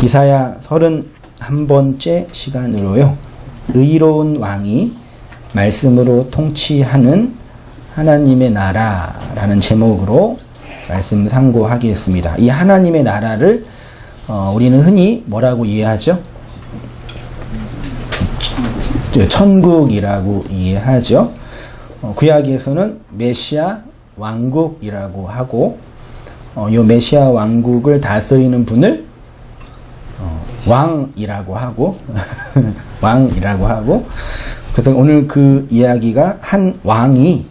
이사야 31번째 시간으로요. 의로운 왕이 말씀으로 통치하는 하나님의 나라라는 제목으로 말씀 상고하겠습니다. 이 하나님의 나라를 우리는 흔히 뭐라고 이해하죠? 천국이라고 이해하죠. 구약에서는 메시아 왕국이라고 하고 이 메시아 왕국을 다스리는 분을 왕이라고 하고 왕이라고 하고 그래서 오늘 그 이야기가 한 왕이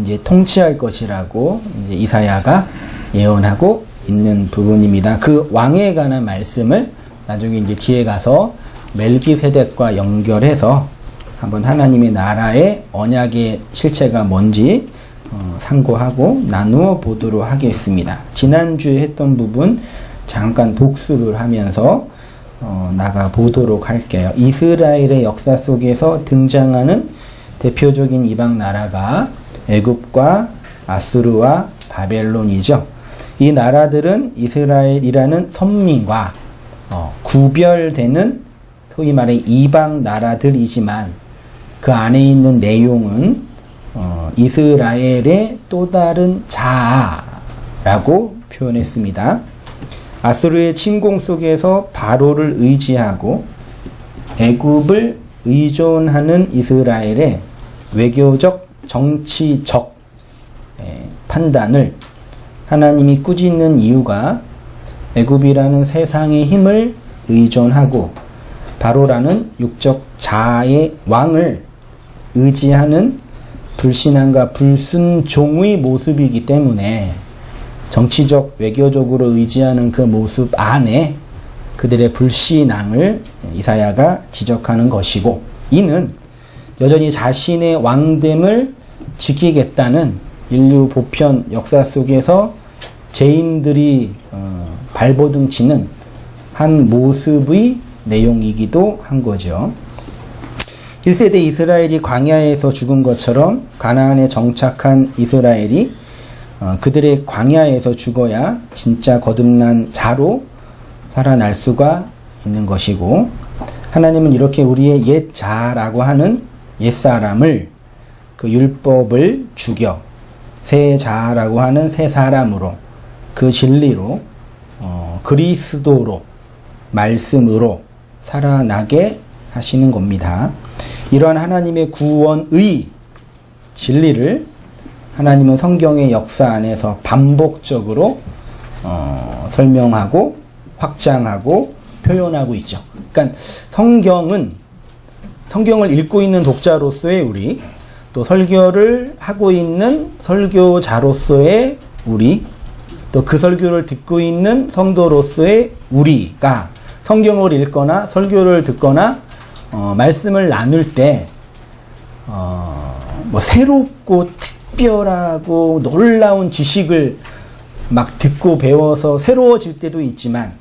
이제 통치할 것이라고 이제 이사야가 예언하고 있는 부분입니다. 그 왕에 관한 말씀을 나중에 이제 뒤에 가서 멜기세덱과 연결해서 한번 하나님의 나라의 언약의 실체가 뭔지 상고하고 나누어 보도록 하겠습니다. 지난주에 했던 부분 잠깐 복습을 하면서 나가 보도록 할게요. 이스라엘의 역사 속에서 등장하는 대표적인 이방 나라가 애굽과 아수르와 바벨론이죠. 이 나라들은 이스라엘이라는 선민과 구별되는 소위 말해 이방 나라들이지만 그 안에 있는 내용은 이스라엘의 또 다른 자아라고 표현했습니다. 아수르의 침공 속에서 바로를 의지하고 애굽을 의존하는 이스라엘의 외교적, 정치적 판단을 하나님이 꾸짖는 이유가 애굽이라는 세상의 힘을 의존하고 바로라는 육적 자아의 왕을 의지하는 불신앙과 불순종의 모습이기 때문에 정치적, 외교적으로 의지하는 그 모습 안에 그들의 불신앙을 이사야가 지적하는 것이고, 이는 여전히 자신의 왕됨을 지키겠다는 인류 보편 역사 속에서 죄인들이 발버둥치는 한 모습의 내용이기도 한 거죠. 1세대 이스라엘이 광야에서 죽은 것처럼 가나안에 정착한 이스라엘이 그들의 광야에서 죽어야 진짜 거듭난 자로 살아날 수가 있는 것이고, 하나님은 이렇게 우리의 옛 자라고 하는 옛사람을 그 율법을 죽여 새 자라고 하는 새 사람으로 그 진리로 그리스도로 말씀으로 살아나게 하시는 겁니다. 이러한 하나님의 구원의 진리를 하나님은 성경의 역사 안에서 반복적으로 설명하고 확장하고 표현하고 있죠. 그러니까 성경을 읽고 있는 독자로서의 우리, 또 설교를 하고 있는 설교자로서의 우리, 또 그 설교를 듣고 있는 성도로서의 우리가 성경을 읽거나 설교를 듣거나 말씀을 나눌 때 뭐 새롭고 특별하고 놀라운 지식을 막 듣고 배워서 새로워질 때도 있지만,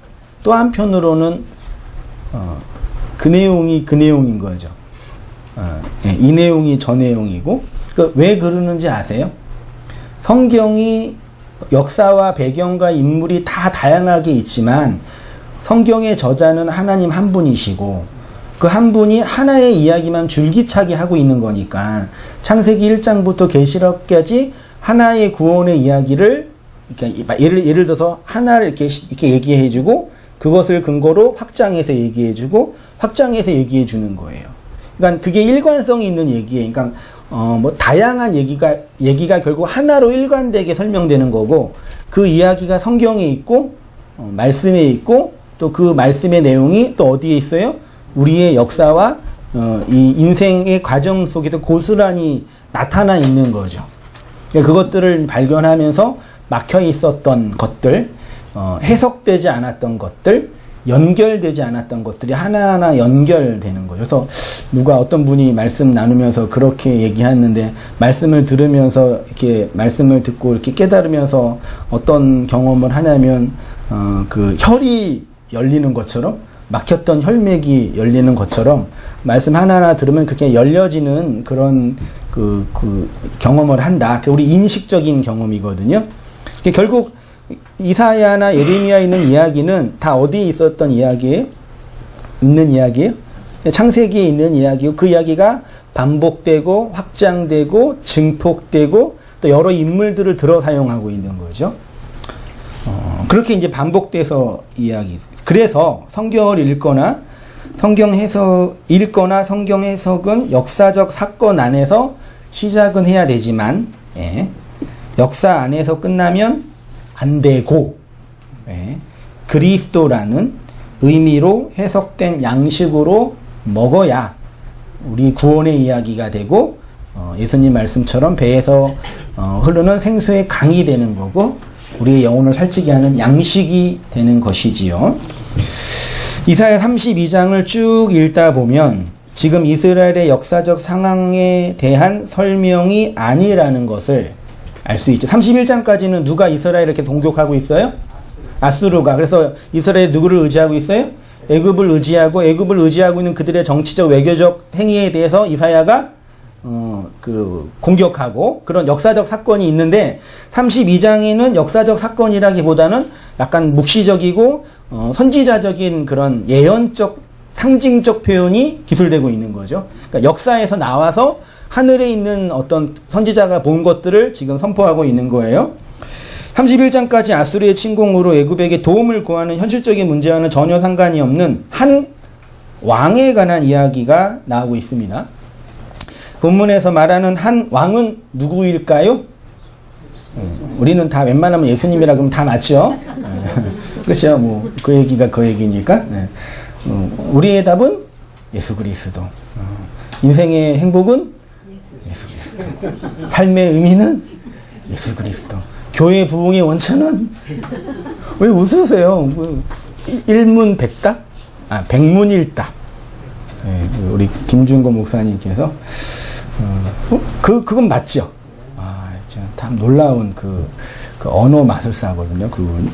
또 한편으로는 그 내용이 그 내용인 거죠. 이 내용이 저 내용이고, 왜 그러는지 아세요? 성경이 역사와 배경과 인물이 다 다양하게 있지만 성경의 저자는 하나님 한 분이시고, 그 한 분이 하나의 이야기만 줄기차게 하고 있는 거니까 창세기 1장부터 계시록까지 하나의 구원의 이야기를, 그러니까 예를 들어서 하나를 이렇게 얘기해주고 그것을 근거로 확장해서 얘기해주고 확장해서 얘기해주는 거예요. 그러니까 그게 일관성이 있는 얘기예요. 그러니까 뭐 다양한 얘기가 결국 하나로 일관되게 설명되는 거고, 그 이야기가 성경에 있고 말씀에 있고, 또 그 말씀의 내용이 또 어디에 있어요? 우리의 역사와 이 인생의 과정 속에서 고스란히 나타나 있는 거죠. 그러니까 그것들을 발견하면서 막혀 있었던 것들, 해석되지 않았던 것들, 연결되지 않았던 것들이 하나하나 연결되는 거죠. 그래서 누가 어떤 분이 말씀 나누면서 그렇게 얘기했는데, 말씀을 들으면서 이렇게 말씀을 듣고 이렇게 깨달으면서 어떤 경험을 하냐면 그 혈이 열리는 것처럼, 막혔던 혈맥이 열리는 것처럼 말씀 하나하나 들으면 그렇게 열려지는 그런 그 경험을 한다. 우리 인식적인 경험이거든요. 결국 이사야나 예레미야에 있는 이야기는 다 어디에 있었던 이야기예요? 있는 이야기예요? 창세기에 있는 이야기고 그 이야기가 반복되고 확장되고 증폭되고 또 여러 인물들을 들어 사용하고 있는 거죠. 그렇게 이제 반복돼서 이야기. 그래서 성경을 읽거나 성경 해석은 역사적 사건 안에서 시작은 해야 되지만, 예, 역사 안에서 끝나면 안 되고, 예, 그리스도라는 의미로 해석된 양식으로 먹어야 우리 구원의 이야기가 되고, 예수님 말씀처럼 배에서 흐르는 생수의 강이 되는 거고, 우리의 영혼을 살찌게 하는 양식이 되는 것이지요. 이사야 32장을 쭉 읽다 보면 지금 이스라엘의 역사적 상황에 대한 설명이 아니라는 것을 알 수 있죠. 31장까지는 누가 이스라엘을 이렇게 공격하고 있어요? 아수르가. 그래서 이스라엘 누구를 의지하고 있어요? 애굽을 의지하고 있는 그들의 정치적 외교적 행위에 대해서 이사야가 공격하고 그런 역사적 사건이 있는데 32장에는 역사적 사건이라기보다는 약간 묵시적이고 선지자적인 그런 예언적 상징적 표현이 기술되고 있는 거죠. 그러니까 역사에서 나와서 하늘에 있는 어떤 선지자가 본 것들을 지금 선포하고 있는 거예요. 31장까지 아수르의 침공으로 애굽에게 도움을 구하는 현실적인 문제와는 전혀 상관이 없는 한 왕에 관한 이야기가 나오고 있습니다. 본문에서 말하는 한 왕은 누구일까요? 우리는 다 웬만하면 예수님이라 그러면 다 맞죠? 그렇죠? 뭐 그 얘기가 그 얘기니까. 우리의 답은 예수 그리스도. 인생의 행복은 예수 그리스도. 삶의 의미는 예수 그리스도. 교회 부흥의 원천은 왜 웃으세요? 일문백답? 백문일답. 우리 김준거 목사님께서 그건 맞죠. 참 놀라운 그 언어 마술사거든요, 그분이.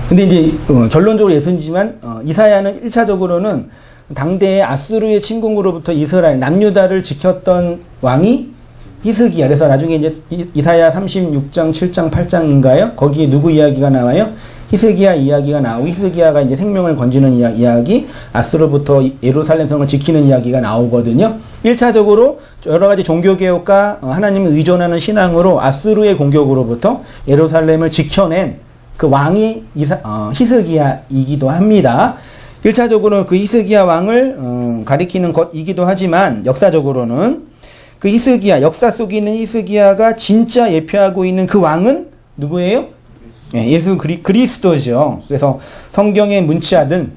근데 이제 결론적으로 예수님이지만 이사야는 1차적으로는 당대의 아수르의 침공으로부터 이스라엘 남유다를 지켰던 왕이 히스기야. 그래서 나중에 이제 이사야 36장, 7장, 8장인가요? 거기에 누구 이야기가 나와요? 히스기야 이야기가 나오고 히스기야가 이제 생명을 건지는 이야기, 아수르부터 예루살렘 성을 지키는 이야기가 나오거든요. 1차적으로 여러 가지 종교개혁과 하나님을 의존하는 신앙으로 아수르의 공격으로부터 예루살렘을 지켜낸 그 왕이 히스기야이기도 합니다. 1차적으로 그 히스기야 왕을 가리키는 것이기도 하지만 역사적으로는 그 히스기야, 역사 속에 있는 히스기야가 진짜 예표하고 있는 그 왕은 누구예요? 예수 그리스도죠. 그래서 성경의 문자든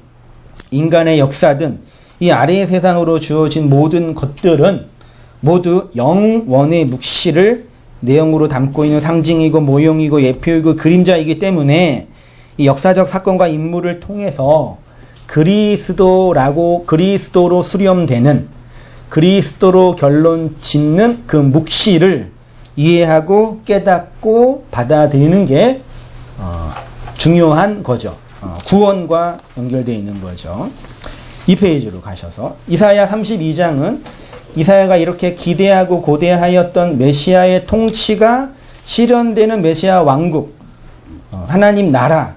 인간의 역사든 이 아래의 세상으로 주어진 모든 것들은 모두 영원의 묵시를 내용으로 담고 있는 상징이고 모형이고 예표이고 그림자이기 때문에 이 역사적 사건과 인물을 통해서 그리스도로 수렴되는, 그리스도로 결론 짓는 그 묵시를 이해하고 깨닫고 받아들이는 게 중요한 거죠. 구원과 연결되어 있는 거죠. 이 페이지로 가셔서 이사야 32장은 이사야가 이렇게 기대하고 고대하였던 메시아의 통치가 실현되는 메시아 왕국, 하나님 나라,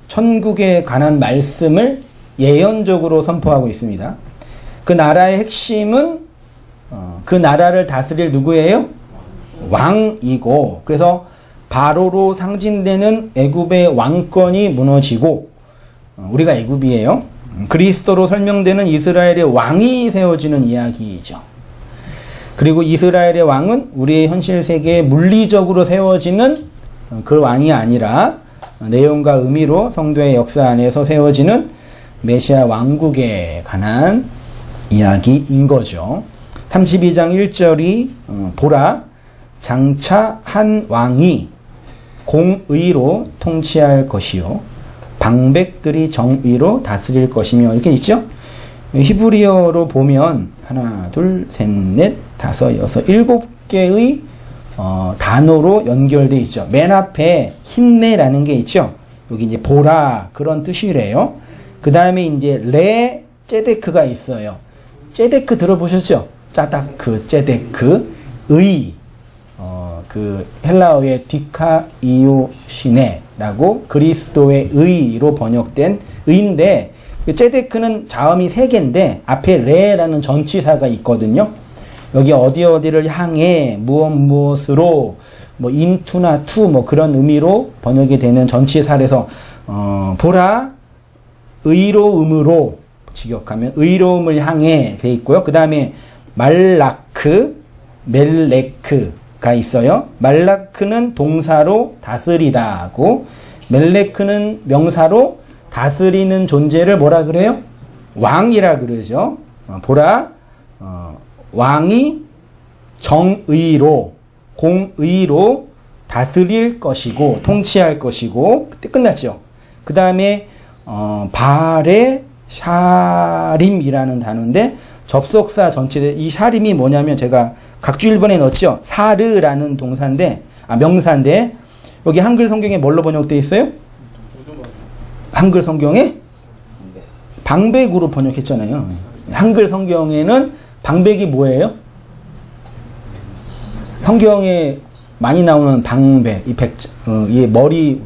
천국에 관한 말씀을 예언적으로 선포하고 있습니다. 그 나라의 핵심은 그 나라를 다스릴 누구예요? 왕이고, 그래서 바로로 상징되는 애굽의 왕권이 무너지고, 우리가 애굽이에요. 그리스도로 설명되는 이스라엘의 왕이 세워지는 이야기이죠. 그리고 이스라엘의 왕은 우리의 현실 세계에 물리적으로 세워지는 그 왕이 아니라 내용과 의미로 성도의 역사 안에서 세워지는 메시아 왕국에 관한 이야기인 거죠. 32장 1절이 보라, 장차 한 왕이 공의로 통치할 것이요 방백들이 정의로 다스릴 것이며, 이렇게 있죠. 히브리어로 보면 하나, 둘, 셋, 넷, 다섯, 여섯, 7개의 단어로 연결되어 있죠. 맨 앞에 힘내라는 게 있죠. 여기 이제 보라, 그런 뜻이래요. 그 다음에 이제 레 ጼ데크가 있어요. ጼ데크 들어보셨죠? 짜다크, ጼ데크, 의, 그 헬라어의 디카이오시네라고 그리스도의 의로 번역된 의인데, 그 째데크는 자음이 3개인데 앞에 레라는 전치사가 있거든요. 여기 어디를 향해 무엇으로 뭐 into나 to 뭐 그런 의미로 번역이 되는 전치사라서 보라 의로움으로 직역하면 의로움을 향해 돼 있고요. 그 다음에 말라크, 멜레크가 있어요. 말라크는 동사로 다스리다고, 멜레크는 명사로 다스리는 존재를 뭐라 그래요? 왕이라 그러죠. 보라, 왕이 정의로, 공의로 다스릴 것이고 통치할 것이고, 그때 끝났죠. 그 다음에 발의 샤림이라는 단어인데 접속사 전체, 이 샤림이 뭐냐면 제가 각주 1번에 넣었죠. 사르라는 동사인데, 명사인데, 여기 한글 성경에 뭘로 번역되어 있어요? 한글 성경에 방백으로 번역했잖아요. 한글 성경에는 방백이 뭐예요? 성경에 많이 나오는 방백, 이 머리,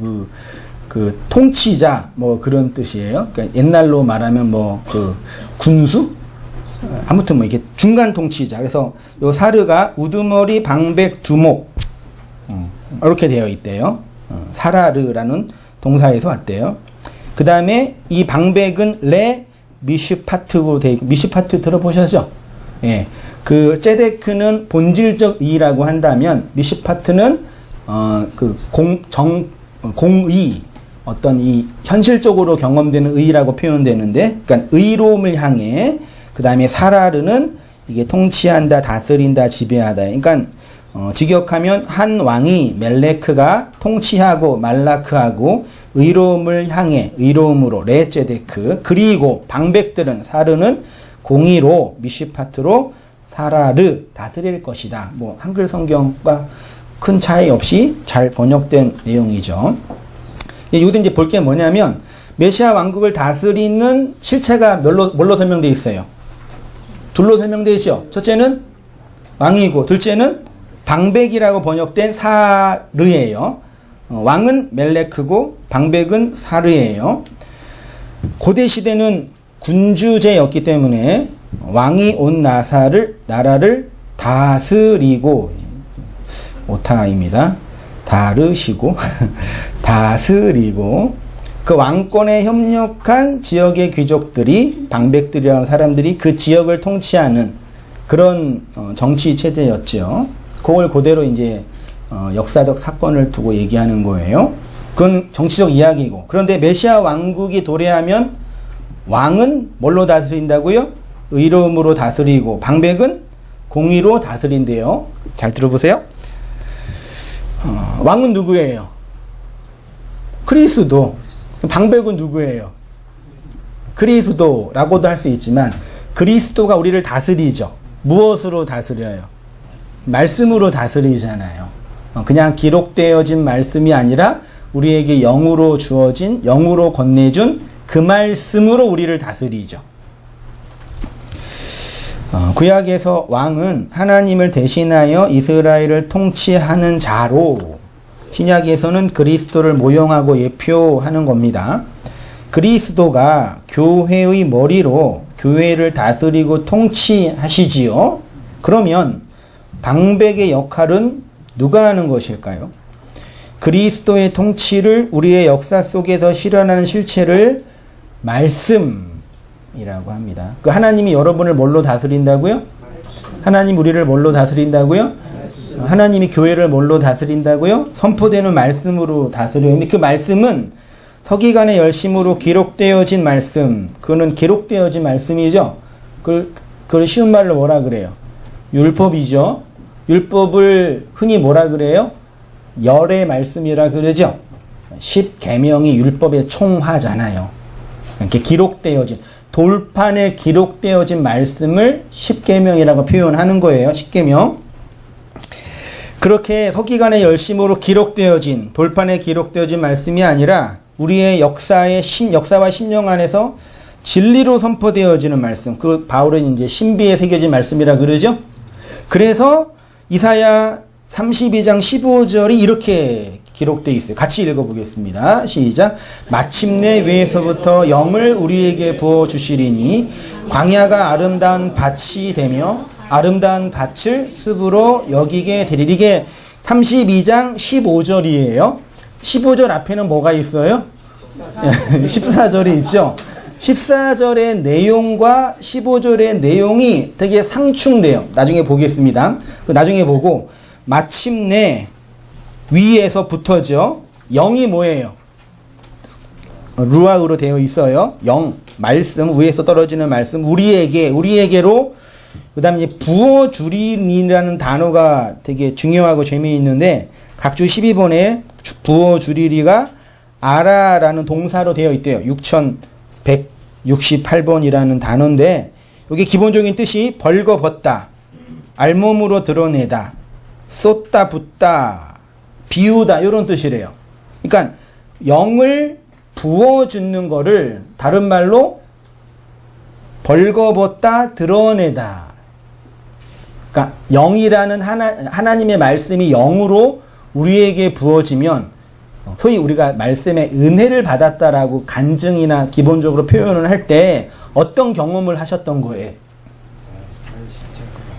그 통치자 뭐 그런 뜻이에요. 그러니까 옛날로 말하면 뭐 그 군수, 아무튼 뭐 이게 중간 통치자. 그래서 요 사르가 우두머리 방백 두목 이렇게 되어 있대요. 사라르라는 동사에서 왔대요. 그 다음에 이 방백은 레 미슈파트로 되어 있고, 미슈파트 들어보셨죠? 예. 그 째데크는 본질적 의라고 한다면 미슈파트는 그 공의, 어떤 이 현실적으로 경험되는 의라고 표현되는데, 그러니까 의로움을 향해, 그 다음에 사라르는 이게 통치한다, 다스린다, 지배하다. 그러니까 직역하면 한 왕이 멜레크가 통치하고 말라크하고 의로움을 향해, 의로움으로 레제데크, 그리고 방백들은 사르는 공의로 미슈파트로 사라르 다스릴 것이다. 뭐 한글 성경과 큰 차이 없이 잘 번역된 내용이죠. 여기도 이제 볼 게 뭐냐면 메시아 왕국을 다스리는 실체가 뭘로 설명되어 있어요? 둘로 설명되어 있죠. 첫째는 왕이고 둘째는 방백이라고 번역된 사르예요. 왕은 멜레크고 방백은 사르예요. 고대 시대는 군주제였기 때문에 왕이 온 나라를 다스리고, 오타입니다. 다르시고 다스리고, 그 왕권에 협력한 지역의 귀족들이, 방백들이라는 사람들이 그 지역을 통치하는 그런 정치 체제였죠. 그걸 그대로 이제 역사적 사건을 두고 얘기하는 거예요. 그건 정치적 이야기고. 그런데 메시아 왕국이 도래하면 왕은 뭘로 다스린다고요? 의로움으로 다스리고, 방백은 공의로 다스린대요. 잘 들어보세요. 왕은 누구예요? 그리스도. 방백은 누구예요? 그리스도라고도 할 수 있지만, 그리스도가 우리를 다스리죠. 무엇으로 다스려요? 말씀으로 다스리잖아요. 그냥 기록되어진 말씀이 아니라 우리에게 영으로 주어진, 영으로 건네준 그 말씀으로 우리를 다스리죠. 구약에서 왕은 하나님을 대신하여 이스라엘을 통치하는 자로, 신약에서는 그리스도를 모형하고 예표하는 겁니다. 그리스도가 교회의 머리로 교회를 다스리고 통치하시지요. 그러면 방백의 역할은 누가 하는 것일까요? 그리스도의 통치를 우리의 역사 속에서 실현하는 실체를 말씀이라고 합니다. 그 하나님이 여러분을 뭘로 다스린다고요? 하나님 우리를 뭘로 다스린다고요? 하나님이 교회를 뭘로 다스린다고요? 선포되는 말씀으로 다스려요. 근데 그 말씀은 서기관의 열심으로 기록되어진 말씀, 그거는 기록되어진 말씀이죠. 그걸 쉬운 말로 뭐라 그래요? 율법이죠. 율법을 흔히 뭐라 그래요? 열의 말씀이라 그러죠. 10계명이 율법의 총화잖아요. 이렇게 기록되어진, 돌판에 기록되어진 말씀을 10계명이라고 표현하는 거예요. 10계명. 그렇게 서기관의 열심으로 기록되어진, 돌판에 기록되어진 말씀이 아니라 우리의 역사와 심령 안에서 진리로 선포되어지는 말씀. 그 바울은 이제 신비에 새겨진 말씀이라 그러죠. 그래서 이사야 32장 15절이 이렇게 기록되어 있어요. 같이 읽어보겠습니다. 시작. 마침내 위에서부터 영을 우리에게 부어주시리니 광야가 아름다운 밭이 되며 아름다운 밭을 습으로 여기게 되리리. 이게 32장 15절이에요. 15절 앞에는 뭐가 있어요? 14절이 있죠. 14절의 내용과 15절의 내용이 되게 상충돼요. 나중에 보겠습니다. 나중에 보고 마침내 위에서부터죠. 영이 뭐예요? 루아으로 되어 있어요. 영, 말씀, 위에서 떨어지는 말씀, 우리에게로. 그 다음에 부어주리니라는 단어가 되게 중요하고 재미있는데 각주 12번에 부어주리리가 아라라는 동사로 되어 있대요. 6168번이라는 단어인데 이게 기본적인 뜻이 벌거벗다, 알몸으로 드러내다, 쏟다 붓다, 비우다 이런 뜻이래요. 그러니까 영을 부어주는 거를 다른 말로 벌거벗다, 드러내다. 그러니까 영이라는 하나님의 말씀이 영으로 우리에게 부어지면 소위 우리가 말씀의 은혜를 받았다라고 간증이나 기본적으로 표현을 할 때 어떤 경험을 하셨던 거예요?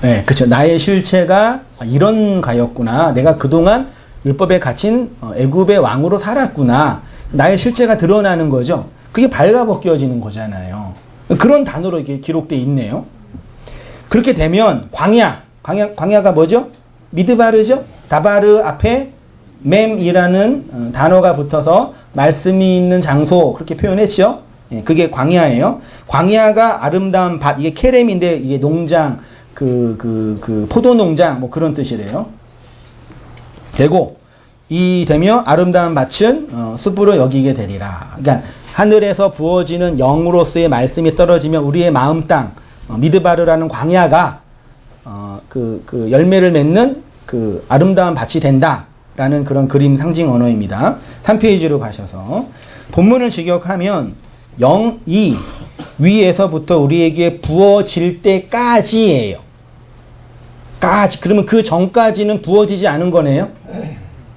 네, 그렇죠. 나의 실체가 이런 가였구나. 내가 그동안 율법에 갇힌 애굽의 왕으로 살았구나. 나의 실체가 드러나는 거죠. 그게 발가벗겨지는 거잖아요. 그런 단어로 이렇게 기록되어 있네요. 그렇게 되면 광야가 뭐죠? 미드바르죠? 다바르 앞에 맴이라는 단어가 붙어서 말씀이 있는 장소 그렇게 표현했죠. 예, 그게 광야예요. 광야가 아름다운 밭, 이게 케렘인데 이게 농장, 포도 농장 뭐 그런 뜻이래요. 되고 이 되며 아름다운 밭은 숲으로 여기게 되리라. 그러니까 하늘에서 부어지는 영으로서의 말씀이 떨어지면 우리의 마음 땅 미드바르라는 광야가 열매를 맺는 그 아름다운 밭이 된다라는 그런 그림 상징 언어입니다. 3페이지로 가셔서 본문을 직역하면 영이 위에서부터 우리에게 부어질 때까지예요. 그러면 그 전까지는 부어지지 않은 거네요.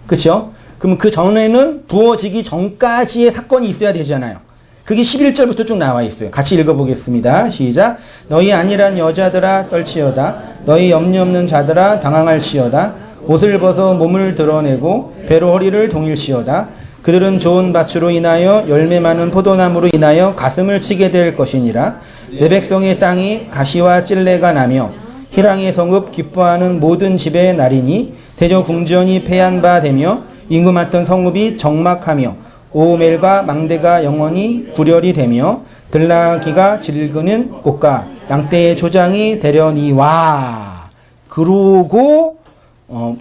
그렇죠? 그럼 그 전에는 부어지기 전까지의 사건이 있어야 되잖아요. 그게 11절부터 쭉 나와 있어요. 같이 읽어보겠습니다. 시작. 너희 안일한 여자들아 떨치어다. 너희 염려 없는 자들아 당황할지어다. 옷을 벗어 몸을 드러내고 배로 허리를 동일시어다. 그들은 좋은 밭으로 인하여 열매 많은 포도나무로 인하여 가슴을 치게 될 것이니라. 내 백성의 땅이 가시와 찔레가 나며 희랑의 성읍 기뻐하는 모든 집의 날이니 대저 궁전이 패한 바 되며 인구 많던 성읍이 적막하며 오멜과 망대가 영원히 구렬이 되며 들나귀가 질그는 꽃과 양떼의 조장이 되려니와. 그러고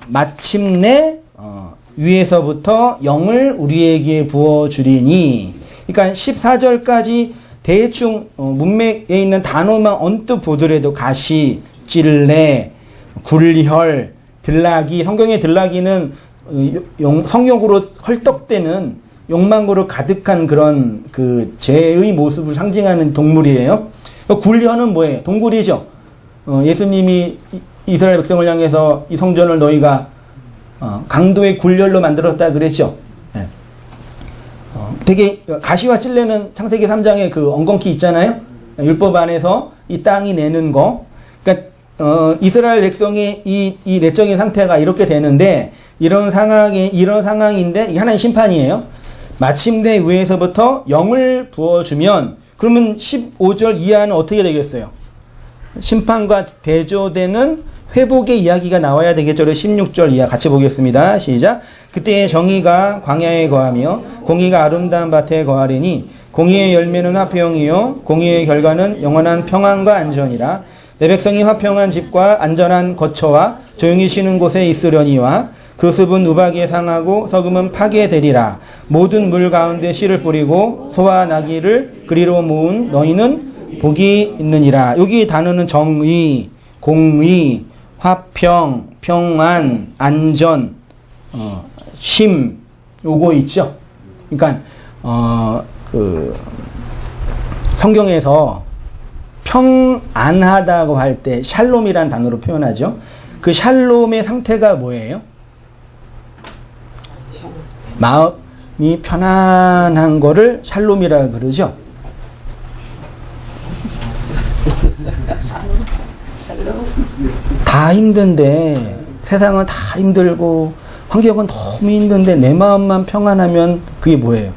마침내 위에서부터 영을 우리에게 부어주리니. 그러니까 14절까지 대충 문맥에 있는 단어만 언뜻 보더라도 가시, 찔레, 굴혈, 들나귀. 성경의 들나귀는 성욕으로 헐떡대는 욕망으로 가득한 그런 그 죄의 모습을 상징하는 동물이에요. 굴혈은 뭐예요? 동굴이죠. 예수님이 이스라엘 백성을 향해서 이 성전을 너희가 강도의 굴혈로 만들었다 그랬죠. 네. 되게 가시와 찔레는 창세기 3장에 그 엉겅퀴 있잖아요. 율법 안에서 이 땅이 내는 거. 그러니까 이스라엘 백성의 이 내적인 상태가 이렇게 되는데 이런 상황인데 이게 하나의 심판이에요. 마침내 위에서부터 영을 부어주면 그러면 15절 이하는 어떻게 되겠어요? 심판과 대조되는 회복의 이야기가 나와야 되겠죠. 16절 이하 같이 보겠습니다. 시작. 그때의 정의가 광야에 거하며 공의가 아름다운 밭에 거하리니 공의의 열매는 화평이요 공의의 결과는 영원한 평안과 안전이라. 내 백성이 화평한 집과 안전한 거처와 조용히 쉬는 곳에 있으려니와 그 숲은 우박에 상하고 서금은 파괴되리라. 모든 물 가운데 씨를 뿌리고 소와 나귀를 그리로 모은 너희는 복이 있느니라. 여기 단어는 정의, 공의, 화평, 평안, 안전, 쉼 요거 있죠. 그러니까 성경에서 평안하다고 할 때 샬롬이라는 단어로 표현하죠. 그 샬롬의 상태가 뭐예요? 마음이 편안한 거를 샬롬이라 그러죠. 다 힘든데, 세상은 다 힘들고 환경은 너무 힘든데 내 마음만 평안하면 그게 뭐예요?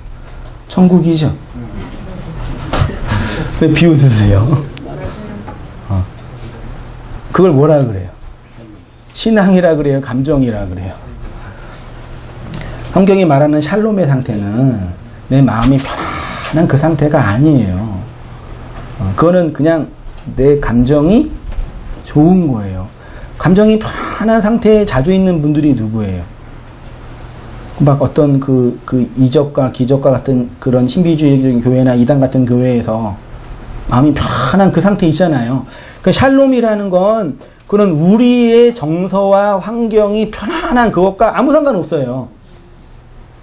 천국이죠. 왜 비웃으세요? 그걸 뭐라 그래요? 신앙이라 그래요? 감정이라 그래요? 성경이 말하는 샬롬의 상태는 내 마음이 편안한 그 상태가 아니에요. 그거는 그냥 내 감정이 좋은 거예요. 감정이 편안한 상태에 자주 있는 분들이 누구예요? 막 어떤 그 이적과 기적과 같은 그런 신비주의적인 교회나 이단 같은 교회에서 마음이 편안한 그 상태 있잖아요. 그 샬롬이라는 건 그런 우리의 정서와 환경이 편안한 그것과 아무 상관없어요.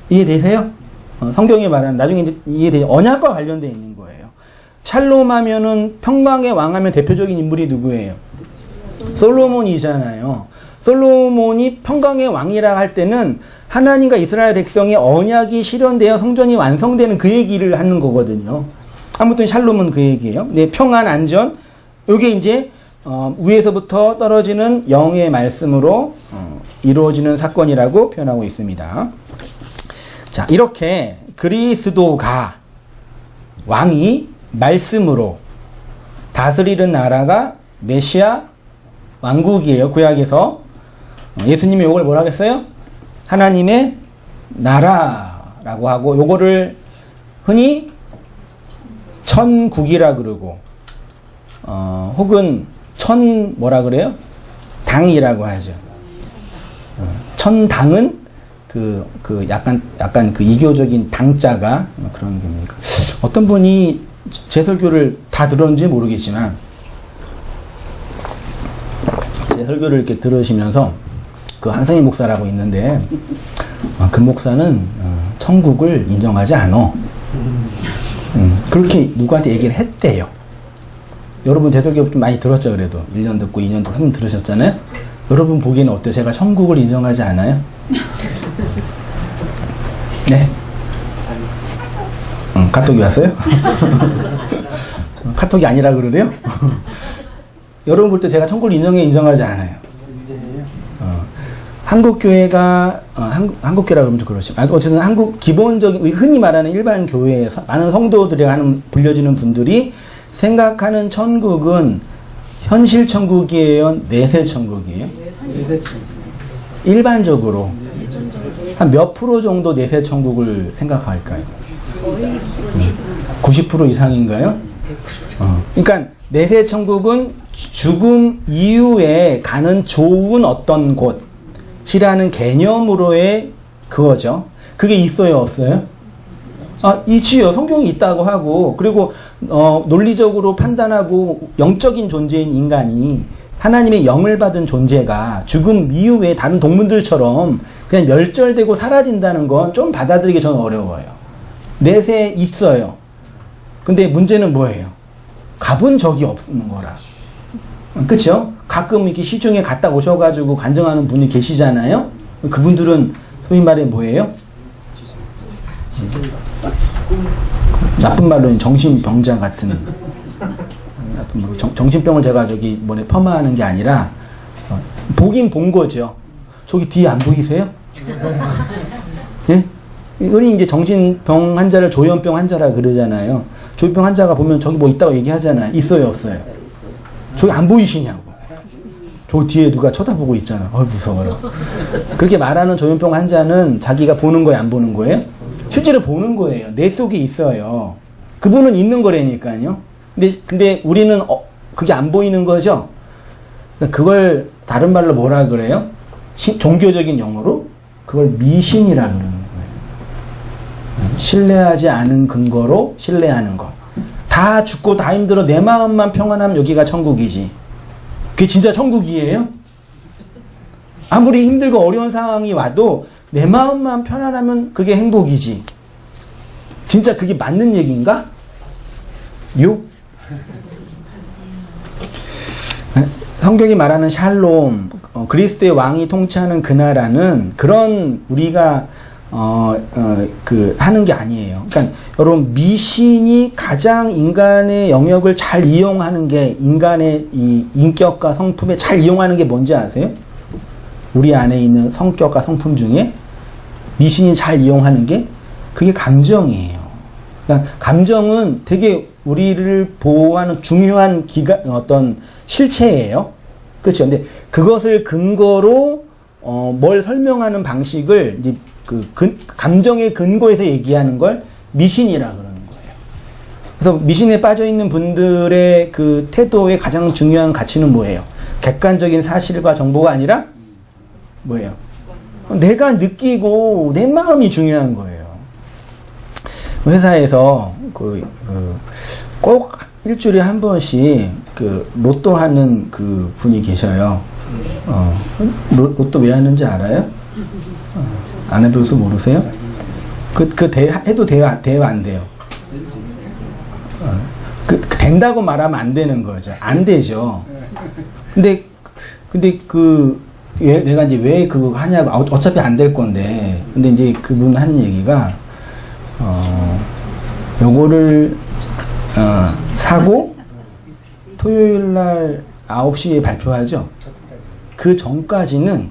이해되세요? 성경이 말하는 나중에 이제 이해돼요. 언약과 관련되어 있는 거예요. 샬롬 하면은 평강의 왕 하면 대표적인 인물이 누구예요? 솔로몬이잖아요. 솔로몬이 평강의 왕이라 할 때는 하나님과 이스라엘 백성의 언약이 실현되어 성전이 완성되는 그 얘기를 하는 거거든요. 아무튼 샬롬은 그 얘기예요. 네, 평안, 안전. 이게 이제 위에서부터 떨어지는 영의 말씀으로 이루어지는 사건이라고 표현하고 있습니다. 자, 이렇게 그리스도가 왕이 말씀으로 다스리는 나라가 메시아 왕국이에요. 구약에서 예수님이 이걸 뭐라고 했어요? 하나님의 나라라고 하고 요거를 흔히 천국이라 그러고 혹은 뭐라 그래요? 당이라고 하죠. 천당은 약간 그 이교적인 당자가 그런 겁니까? 어떤 분이 제 설교를 다 들었는지 모르겠지만 제 설교를 이렇게 들으시면서 그 한성희 목사라고 있는데 그 목사는 천국을 인정하지 않아. 그렇게 누구한테 얘기를 했대요. 여러분 제 설교 좀 많이 들었죠? 그래도 1년 듣고 2년 듣고 3년 들으셨잖아요. 여러분 보기에는 어때요? 제가 천국을 인정하지 않아요? 네? 카톡이 왔어요? 카톡이 아니라 그러래요? 여러분 볼 때 제가 천국을 인정하지 않아요. 한국교회가, 한국교회라 그러면 좀 그렇지. 어쨌든 기본적인, 흔히 말하는 일반 교회에서 많은 성도들이 불려지는 분들이 생각하는 천국은 현실 천국이에요? 내세 천국이에요? 내세 천국. 일반적으로. 한 몇 프로 정도 내세 천국을 생각할까요? 거의 90% 이상인가요? 그러니까 내세 천국은 죽음 이후에 가는 좋은 어떤 곳이라는 개념으로의 그거죠. 그게 있어요, 없어요? 있지요. 성경이 있다고 하고, 그리고 논리적으로 판단하고 영적인 존재인 인간이 하나님의 영을 받은 존재가 죽음 이후에 다른 동물들처럼 그냥 멸절되고 사라진다는 건 좀 받아들이기 저는 어려워요. 내세 있어요. 근데 문제는 뭐예요? 가본 적이 없는 거라. 그쵸? 가끔 이렇게 시중에 갔다 오셔가지고 간증하는 분이 계시잖아요? 그분들은 소위 말해 뭐예요? 나쁜 말로는 정신병자 같은. 정신병을 제가 폄하하는 게 아니라, 보긴 본 거죠. 저기 뒤에 안 보이세요? 예? 흔히 이제 정신병 환자를 조현병 환자라 그러잖아요. 조현병 환자가 보면 저기 뭐 있다고 얘기하잖아요. 있어요, 없어요? 저기 안 보이시냐고. 저 뒤에 누가 쳐다보고 있잖아. 무서워요. 그렇게 말하는 조현병 환자는 자기가 보는 거예요, 안 보는 거예요? 실제로 보는 거예요. 내 속에 있어요. 그분은 있는 거라니까요. 근데 우리는 그게 안 보이는 거죠. 그걸 다른 말로 뭐라 그래요? 종교적인 용어로 그걸 미신이라 그러는 거예요. 신뢰하지 않은 근거로 신뢰하는 거. 다 죽고 다 힘들어 내 마음만 평안하면 여기가 천국이지. 그게 진짜 천국이에요? 아무리 힘들고 어려운 상황이 와도 내 마음만 편안하면 그게 행복이지. 진짜 그게 맞는 얘기인가? 성경이 말하는 샬롬, 그리스도의 왕이 통치하는 그 나라는 그런 우리가 하는 게 아니에요. 그러니까 여러분 미신이 가장 인간의 영역을 잘 이용하는 게 인간의 이 인격과 성품에 잘 이용하는 게 뭔지 아세요? 우리 안에 있는 성격과 성품 중에 미신이 잘 이용하는 게 그게 감정이에요. 그러니까 감정은 되게 우리를 보호하는 중요한 어떤 실체예요. 그렇죠. 근데 그것을 근거로 뭘 설명하는 방식을 이제 감정의 근거에서 얘기하는 걸 미신이라 그러는 거예요. 그래서 미신에 빠져 있는 분들의 그 태도의 가장 중요한 가치는 뭐예요? 객관적인 사실과 정보가 아니라 뭐예요? 내가 느끼고 내 마음이 중요한 거예요. 회사에서 꼭 일주일에 한 번씩 로또 하는 그 분이 계셔요. 로또 왜 하는지 알아요? 안 해봐서 모르세요? 해도 돼요? 안 돼요? 된다고 말하면 안 되는 거죠. 안 되죠. 근데 내가 이제 왜 그거 하냐고, 어차피 안 될 건데. 근데 이제 그분 하는 얘기가, 요거를, 사고, 토요일 날 9시에 발표하죠? 그 전까지는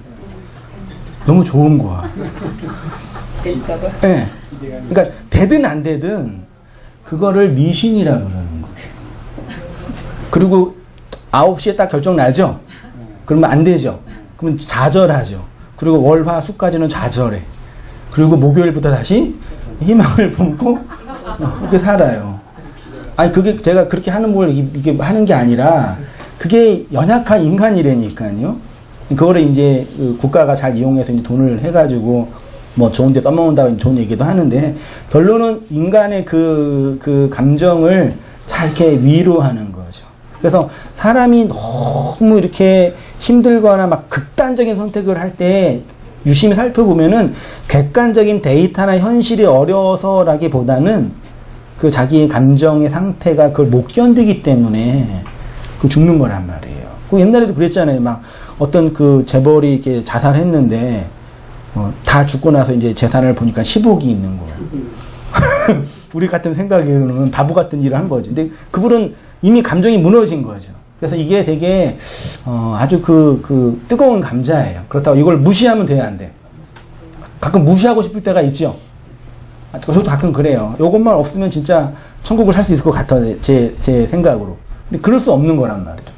너무 좋은 거야. 네. 그러니까, 되든 안 되든, 그거를 미신이라 그러는 거예요. 그리고 9시에 딱 결정 나죠? 그러면 안 되죠? 그러면 좌절하죠. 그리고 월, 화, 수까지는 좌절해. 그리고 목요일부터 다시 희망을 품고 그렇게 살아요. 아니 그게 제가 그렇게 하는 걸 이게 하는 게 아니라 그게 연약한 인간이라니까요. 그거를 이제 국가가 잘 이용해서 이제 돈을 해가지고 뭐 좋은 데 써먹는다고 좋은 얘기도 하는데 결론은 인간의 그 감정을 잘 이렇게 위로하는 거죠. 그래서 사람이 너무 이렇게 힘들거나 막 극단적인 선택을 할 때 유심히 살펴보면은 객관적인 데이터나 현실이 어려서라기보다는 그 자기의 감정의 상태가 그걸 못 견디기 때문에 그 죽는 거란 말이에요. 그 옛날에도 그랬잖아요. 막 어떤 그 재벌이 이렇게 자살했는데 다 죽고 나서 이제 재산을 보니까 10억이 있는 거예요. 우리 같은 생각에는 바보 같은 일을 한 거죠. 근데 그분은 이미 감정이 무너진 거죠. 그래서 이게 되게 아주 뜨거운 감자예요. 그렇다고 이걸 무시하면 돼야 안 돼. 가끔 무시하고 싶을 때가 있죠. 저도 가끔 그래요. 이것만 없으면 진짜 천국을 살 수 있을 것 같아요. 제 생각으로. 근데 그럴 수 없는 거란 말이죠.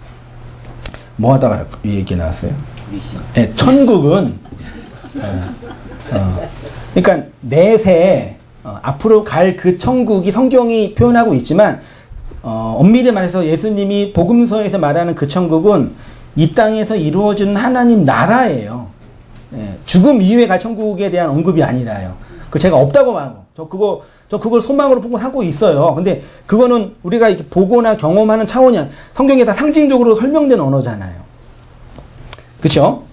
뭐 하다가 이 얘기 나왔어요? 네, 천국은 그러니까 내세 앞으로 갈 그 천국이 성경이 표현하고 있지만 엄밀히 말해서 예수님이 복음서에서 말하는 그 천국은 이 땅에서 이루어지는 하나님 나라예요. 예, 죽음 이후에 갈 천국에 대한 언급이 아니라요. 그 제가 없다고 말하고 저 그걸 소망으로 보고 하고 있어요. 근데 그거는 우리가 이렇게 보거나 경험하는 차원이 아니라 성경에 다 상징적으로 설명된 언어잖아요. 그렇죠?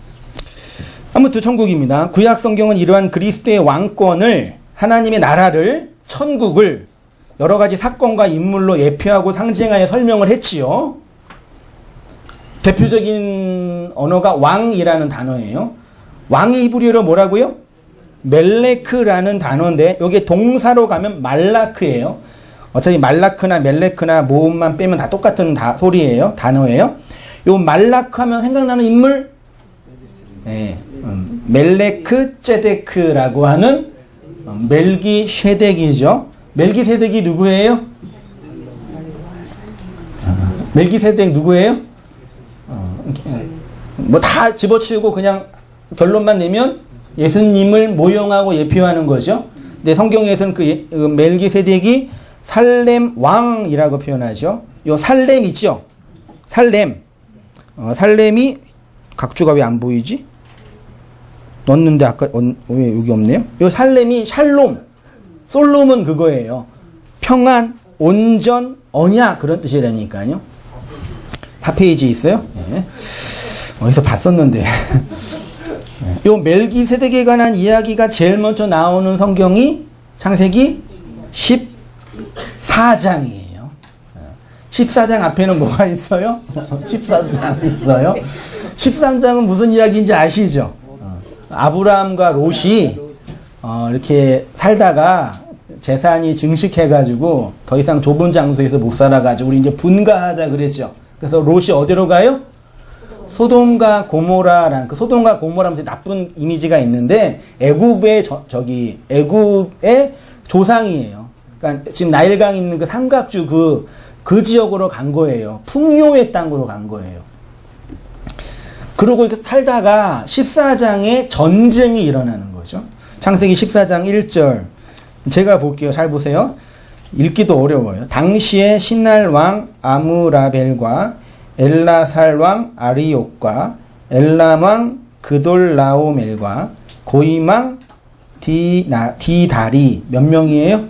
아무튼 천국입니다. 구약 성경은 이러한 그리스도의 왕권을 하나님의 나라를 천국을 여러 가지 사건과 인물로 예표하고 상징하여 설명을 했지요. 대표적인 언어가 왕이라는 단어예요. 왕이 히브리어로 뭐라고요? 멜레크라는 단어인데 여기에 동사로 가면 말라크예요. 어차피 말라크나 멜레크나 모음만 빼면 다 똑같은 소리예요. 단어예요. 요 말라크 하면 생각나는 인물? 네, 멜레크 ጼ데크라고 하는 멜기세덱이죠. 멜기세덱이 누구예요? 멜기세덱 누구예요? 뭐 다 집어치우고 그냥 결론만 내면 예수님을 모형하고 예표하는 거죠. 근데 성경에서는 그 멜기세덱이 살렘 왕이라고 표현하죠. 요 살렘 있죠? 살렘. 살렘이 각주가 왜 안 보이지? 넣었는데 아까 왜 여기 없네요? 요 살렘이 샬롬. 솔롬은 그거예요. 평안, 온전, 언약 그런 뜻이라니까요. 4페이지 있어요. 네. 어디서 봤었는데. 요 멜기세덱에 관한 이야기가 제일 먼저 나오는 성경이 창세기 14장이에요. 14장 앞에는 뭐가 있어요? 14장 있어요. 13장은 무슨 이야기인지 아시죠? 아브라함과 롯이 이렇게 살다가 재산이 증식해가지고 더 이상 좁은 장소에서 못 살아가지고 우리 이제 분가하자 그랬죠. 그래서 롯이 어디로 가요? 소돔과 고모라라는, 그 소돔과 고모라는 나쁜 이미지가 있는데 애굽의 애굽의 조상이에요. 그러니까 지금 나일강 있는 그 삼각주 그 지역으로 간 거예요. 풍요의 땅으로 간 거예요. 그러고 이렇게 살다가 14장에 전쟁이 일어나는 거죠. 창세기 14장 1절. 제가 볼게요. 잘 보세요. 읽기도 어려워요. 당시에 신할 왕 아무라벨과 엘라살 왕 아리옥과 엘람 왕 그돌라오멜과 고임 왕 디다리 몇 명이에요?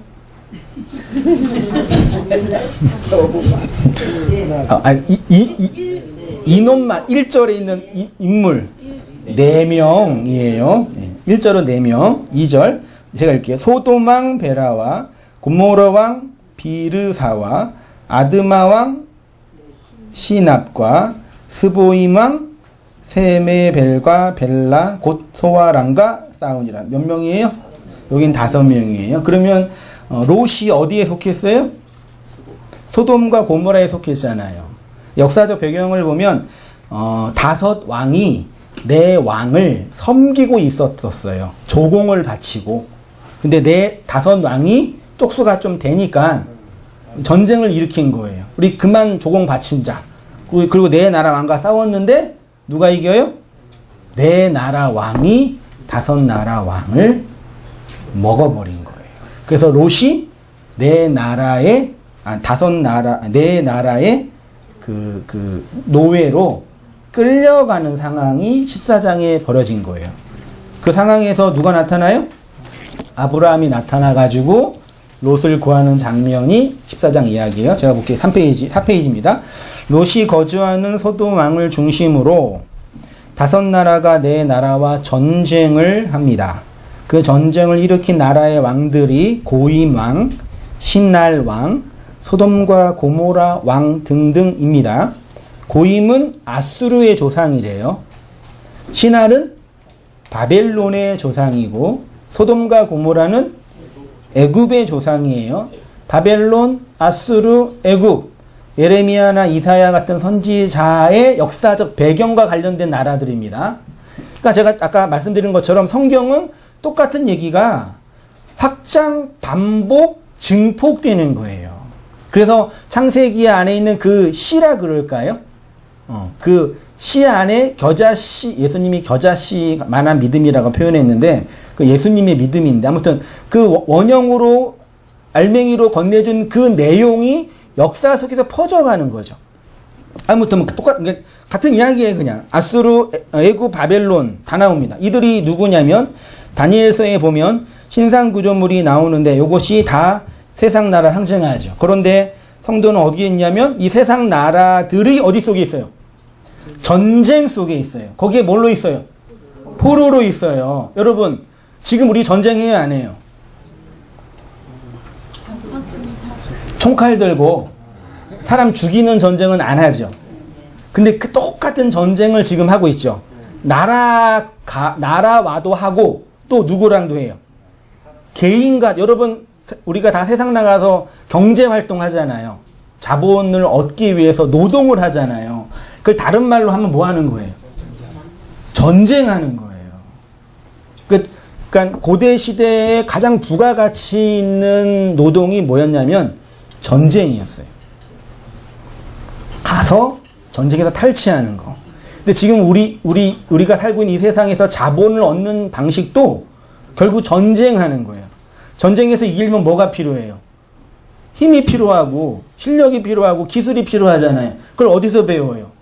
인원만 1절에 있는 인물 4명이에요. 1절은 4명. 2절 제가 읽게요. 소돔 왕 베라와 고모라 왕 비르사와 아드마 왕 시납과 스보임 왕 세메벨과 벨라 곧 소아람과 싸우니라. 몇 명이에요? 여긴 5명이에요. 그러면 롯이 어디에 속했어요? 소돔과 고모라에 속했잖아요. 역사적 배경을 보면 5 왕이 내 왕을 섬기고 있었어요. 조공을 바치고. 근데 5 왕이 쪽수가 좀 되니까 전쟁을 일으킨 거예요. 우리 그만 조공 바친자. 그리고 내 나라 왕과 싸웠는데 누가 이겨요? 내 나라 왕이 5 나라 왕을 먹어버린 거예요. 그래서 롯이 내 나라의 그 노예로 끌려가는 상황이 14장에 벌어진 거예요. 그 상황에서 누가 나타나요? 아브라함이 나타나가지고 롯을 구하는 장면이 14장 이야기예요. 제가 볼게요. 4페이지입니다. 롯이 거주하는 소돔 왕을 중심으로 5 나라가 내 나라와 전쟁을 합니다. 그 전쟁을 일으킨 나라의 왕들이 고임 왕, 신날 왕, 소돔과 고모라 왕 등등입니다. 고임은 아수르의 조상이래요. 신할은 바벨론의 조상이고 소돔과 고모라는 애굽의 조상이에요. 바벨론, 아수르, 애굽, 예레미야나 이사야 같은 선지자의 역사적 배경과 관련된 나라들입니다. 그러니까 제가 아까 말씀드린 것처럼 성경은 똑같은 얘기가 확장, 반복, 증폭되는 거예요. 그래서 창세기 안에 있는 그 씨라 그럴까요? 그 씨 안에 겨자씨, 예수님이 겨자씨만한 믿음이라고 표현했는데 그 예수님의 믿음인데 아무튼 그 원형으로 알맹이로 건네준 그 내용이 역사 속에서 퍼져가는 거죠. 아무튼 같은 이야기예요. 그냥 아수르, 애굽, 바벨론 다 나옵니다. 이들이 누구냐면 다니엘서에 보면 신상 구조물이 나오는데 이것이 다 세상 나라 상징하죠. 그런데 성도는 어디에 있냐면 이 세상 나라들이 어디 속에 있어요? 전쟁 속에 있어요. 거기에 뭘로 있어요? 포로로 있어요. 여러분 지금 우리 전쟁해요 안 해요? 총칼 들고 사람 죽이는 전쟁은 안 하죠. 근데 그 똑같은 전쟁을 지금 하고 있죠. 나라와도 하고 또 누구랑도 해요. 개인과 여러분 우리가 다 세상 나가서 경제 활동 하잖아요. 자본을 얻기 위해서 노동을 하잖아요. 그걸 다른 말로 하면 뭐 하는 거예요? 전쟁하는 거예요. 그러니까 고대 시대에 가장 부가가치 있는 노동이 뭐였냐면 전쟁이었어요. 가서 전쟁에서 탈취하는 거. 근데 지금 우리가 살고 있는 이 세상에서 자본을 얻는 방식도 결국 전쟁하는 거예요. 전쟁에서 이기려면 뭐가 필요해요? 힘이 필요하고 실력이 필요하고 기술이 필요하잖아요. 그걸 어디서 배워요?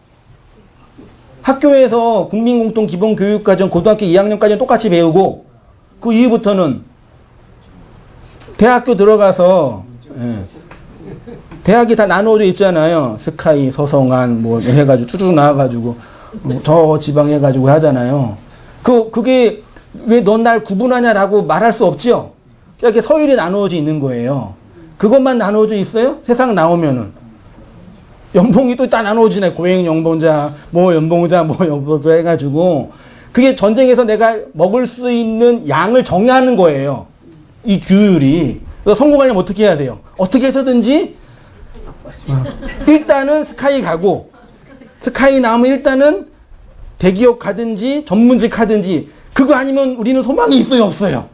학교에서 국민공통기본교육과정 고등학교 2학년까지는 똑같이 배우고 그 이후부터는 대학교 들어가서 대학이 다 나누어져 있잖아요. 스카이, 서성한 뭐 해가지고 쭉 나와가지고 저 지방 해가지고 하잖아요. 그게 왜 넌 날 구분하냐라고 말할 수 없죠. 이렇게 서열이 나누어져 있는 거예요. 그것만 나누어져 있어요? 세상 나오면은 연봉이 또 다 나눠지네. 고액 연봉자, 뭐 연봉자, 뭐 연봉자 해가지고. 그게 전쟁에서 내가 먹을 수 있는 양을 정하는 거예요. 이 규율이. 그래서 성공하려면 어떻게 해야 돼요? 어떻게 해서든지 일단은 스카이 가고, 스카이 나오면 일단은 대기업 가든지 전문직 하든지, 그거 아니면 우리는 소망이 있어요, 없어요?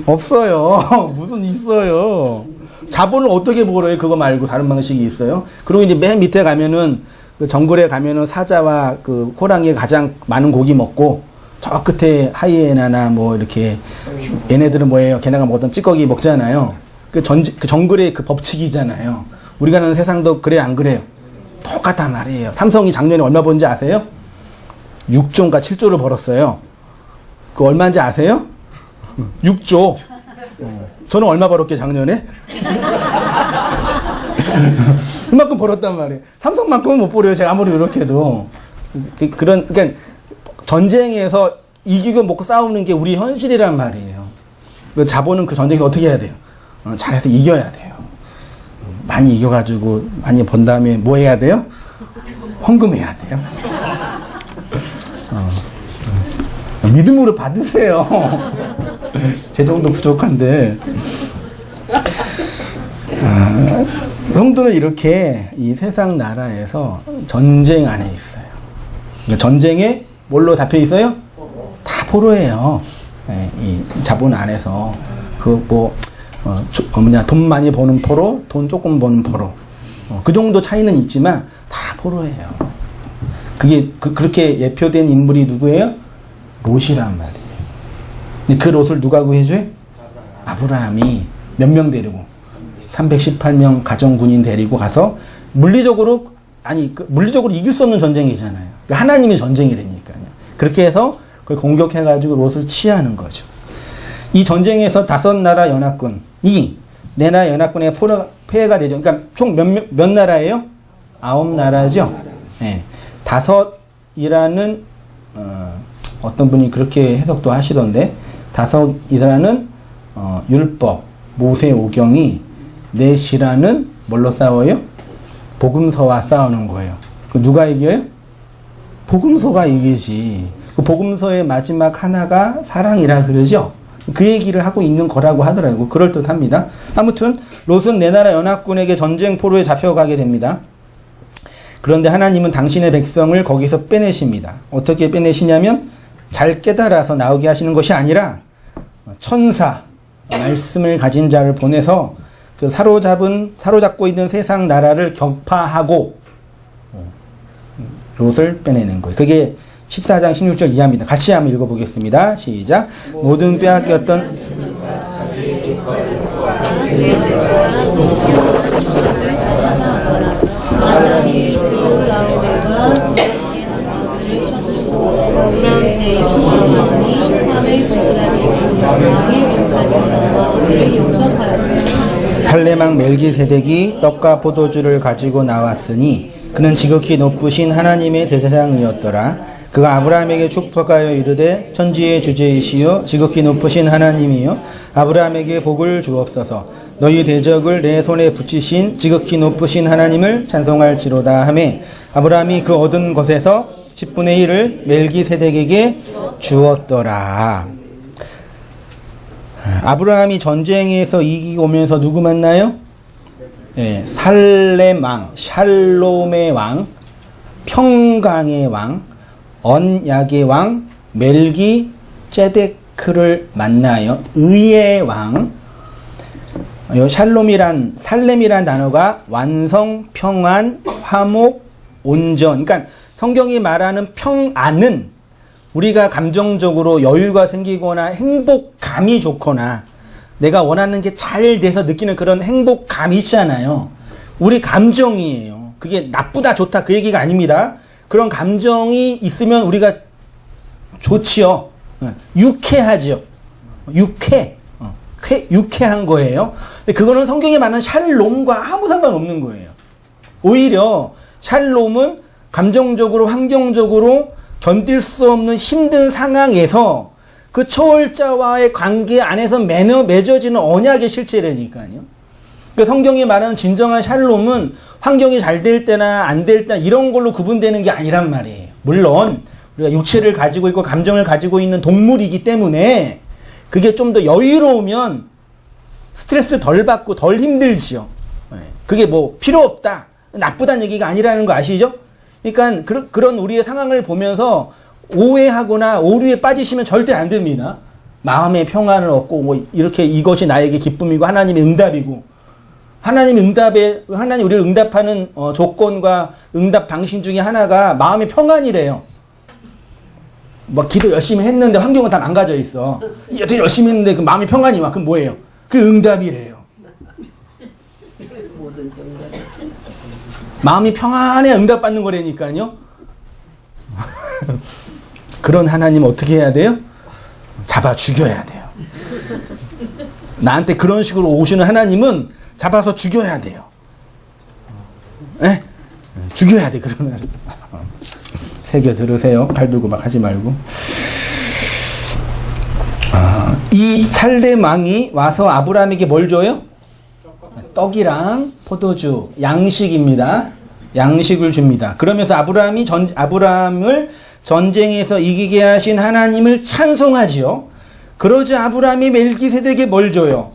없어요. 무슨 있어요. 자본을 어떻게 벌어요? 그거 말고 다른 방식이 있어요? 그리고 이제 맨 밑에 가면은, 그 정글에 가면은 사자와 그 호랑이 가장 많은 고기 먹고, 저 끝에 하이에나나 뭐 이렇게, 얘네들은 뭐예요? 걔네가 먹었던 찌꺼기 먹잖아요. 그 정글의 그 법칙이잖아요. 우리가 사는 세상도 그래, 안 그래요? 똑같단 말이에요. 삼성이 작년에 얼마 번지 아세요? 6조인가 7조를 벌었어요. 그 얼마인지 아세요? 6조. 저는 얼마 벌었게 작년에? 그만큼 벌었단 말이에요. 삼성만큼은 못 벌어요. 제가 아무리 노력해도. 그러니까 전쟁에서 이기고 먹고 싸우는 게 우리 현실이란 말이에요. 그 자본은 그 전쟁에서 어떻게 해야 돼요? 잘해서 이겨야 돼요. 많이 이겨가지고 많이 번 다음에 뭐 해야 돼요? 헌금해야 돼요. 믿음으로 받으세요. 제 정도 부족한데. 성도는 이렇게 이 세상 나라에서 전쟁 안에 있어요. 전쟁에 뭘로 잡혀 있어요? 다 포로예요. 네, 이 자본 안에서 돈 많이 버는 포로, 돈 조금 버는 포로. 그 정도 차이는 있지만 다 포로예요. 그게 그렇게 예표된 인물이 누구예요? 롯이란 말이에요. 근데 그 롯을 누가 구해줘요? 아브라함이 몇 명 데리고 318명 가정군인 데리고 가서 물리적으로 이길 수 없는 전쟁이잖아요. 그러니까 하나님의 전쟁이라니까요. 그렇게 해서 그걸 공격해가지고 롯을 치하는 거죠. 이 전쟁에서 5나라 연합군이 네 나라 연합군에 폐해가 되죠. 그러니까 총 몇 나라예요? 9나라죠. 네. 5이라는 어떤 분이 그렇게 해석도 하시던데, 5이라는 율법, 모세 오경이, 넷이라는 뭘로 싸워요? 복음서와 싸우는 거예요. 그 누가 이겨요? 복음서가 이기지. 그 복음서의 마지막 하나가 사랑이라 그러죠. 그 얘기를 하고 있는 거라고 하더라고요. 그럴듯합니다. 아무튼 롯은 네 나라 연합군에게 전쟁 포로에 잡혀가게 됩니다. 그런데 하나님은 당신의 백성을 거기서 빼내십니다. 어떻게 빼내시냐면 잘 깨달아서 나오게 하시는 것이 아니라 천사, 말씀을 가진 자를 보내서 그 사로잡고 있는 세상 나라를 격파하고 롯을 빼내는 거예요. 그게 14장 16절 이하입니다. 같이 한번 읽어보겠습니다. 시작. 모든 빼앗겼던 살레망 멜기세덱이 떡과 포도주를 가지고 나왔으니 그는 지극히 높으신 하나님의 대제사장이었더라. 그가 아브라함에게 축복하여 이르되 천지의 주제이시여 지극히 높으신 하나님이여 아브라함에게 복을 주옵소서. 너희 대적을 내 손에 붙이신 지극히 높으신 하나님을 찬송할지로다 하매 아브라함이 그 얻은 것에서 10분의 1을 멜기세덱에게 주었더라. 아브라함이 전쟁에서 이기고 오면서 누구 만나요? 네, 살렘 왕, 샬롬의 왕, 평강의 왕, 언약의 왕, 멜기ጼ데크를 만나요. 의의 왕. 살렘이란 단어가 완성, 평안, 화목, 온전. 그러니까 성경이 말하는 평안은 우리가 감정적으로 여유가 생기거나 행복감이 좋거나 내가 원하는 게 잘 돼서 느끼는 그런 행복감이 있잖아요. 우리 감정이에요. 그게 나쁘다 좋다 그 얘기가 아닙니다. 그런 감정이 있으면 우리가 좋지요. 유쾌하죠. 유쾌한 거예요. 근데 그거는 성경이 말하는 샬롬과 아무 상관없는 거예요. 오히려 샬롬은 감정적으로 환경적으로 견딜 수 없는 힘든 상황에서 그 초월자와의 관계 안에서 맺어지는 언약의 실체라니까요. 그 성경이 말하는 진정한 샬롬은 환경이 잘 될 때나 안 될 때나 이런 걸로 구분되는 게 아니란 말이에요. 물론 우리가 육체를 가지고 있고 감정을 가지고 있는 동물이기 때문에 그게 좀 더 여유로우면 스트레스 덜 받고 덜 힘들지요. 그게 뭐 필요 없다, 나쁘다는 얘기가 아니라는 거 아시죠? 그러니까 그런 우리의 상황을 보면서 오해하거나 오류에 빠지시면 절대 안 됩니다. 마음의 평안을 얻고 뭐 이렇게 이것이 나에게 기쁨이고 하나님의 응답이고, 하나님 우리를 응답하는 조건과 응답 방식 중에 하나가 마음의 평안이래요. 뭐 기도 열심히 했는데 환경은 다 망가져 있어. 되게 열심히 했는데 그 마음의 평안이 와. 그럼 뭐예요? 그 응답이래요. 마음이 평안해야 응답받는 거라니까요. 그런 하나님 어떻게 해야 돼요? 잡아 죽여야 돼요. 나한테 그런 식으로 오시는 하나님은 잡아서 죽여야 돼요. 에? 죽여야 돼, 그러면. 새겨 들으세요. 칼 들고 막 하지 말고. 이 살렘 왕이 와서 아브라함에게 뭘 줘요? 떡이랑 포도주, 양식입니다. 양식을 줍니다. 그러면서 아브라함을 전쟁에서 이기게 하신 하나님을 찬송하지요. 그러자 아브라함이 멜기세덱에게 뭘 줘요?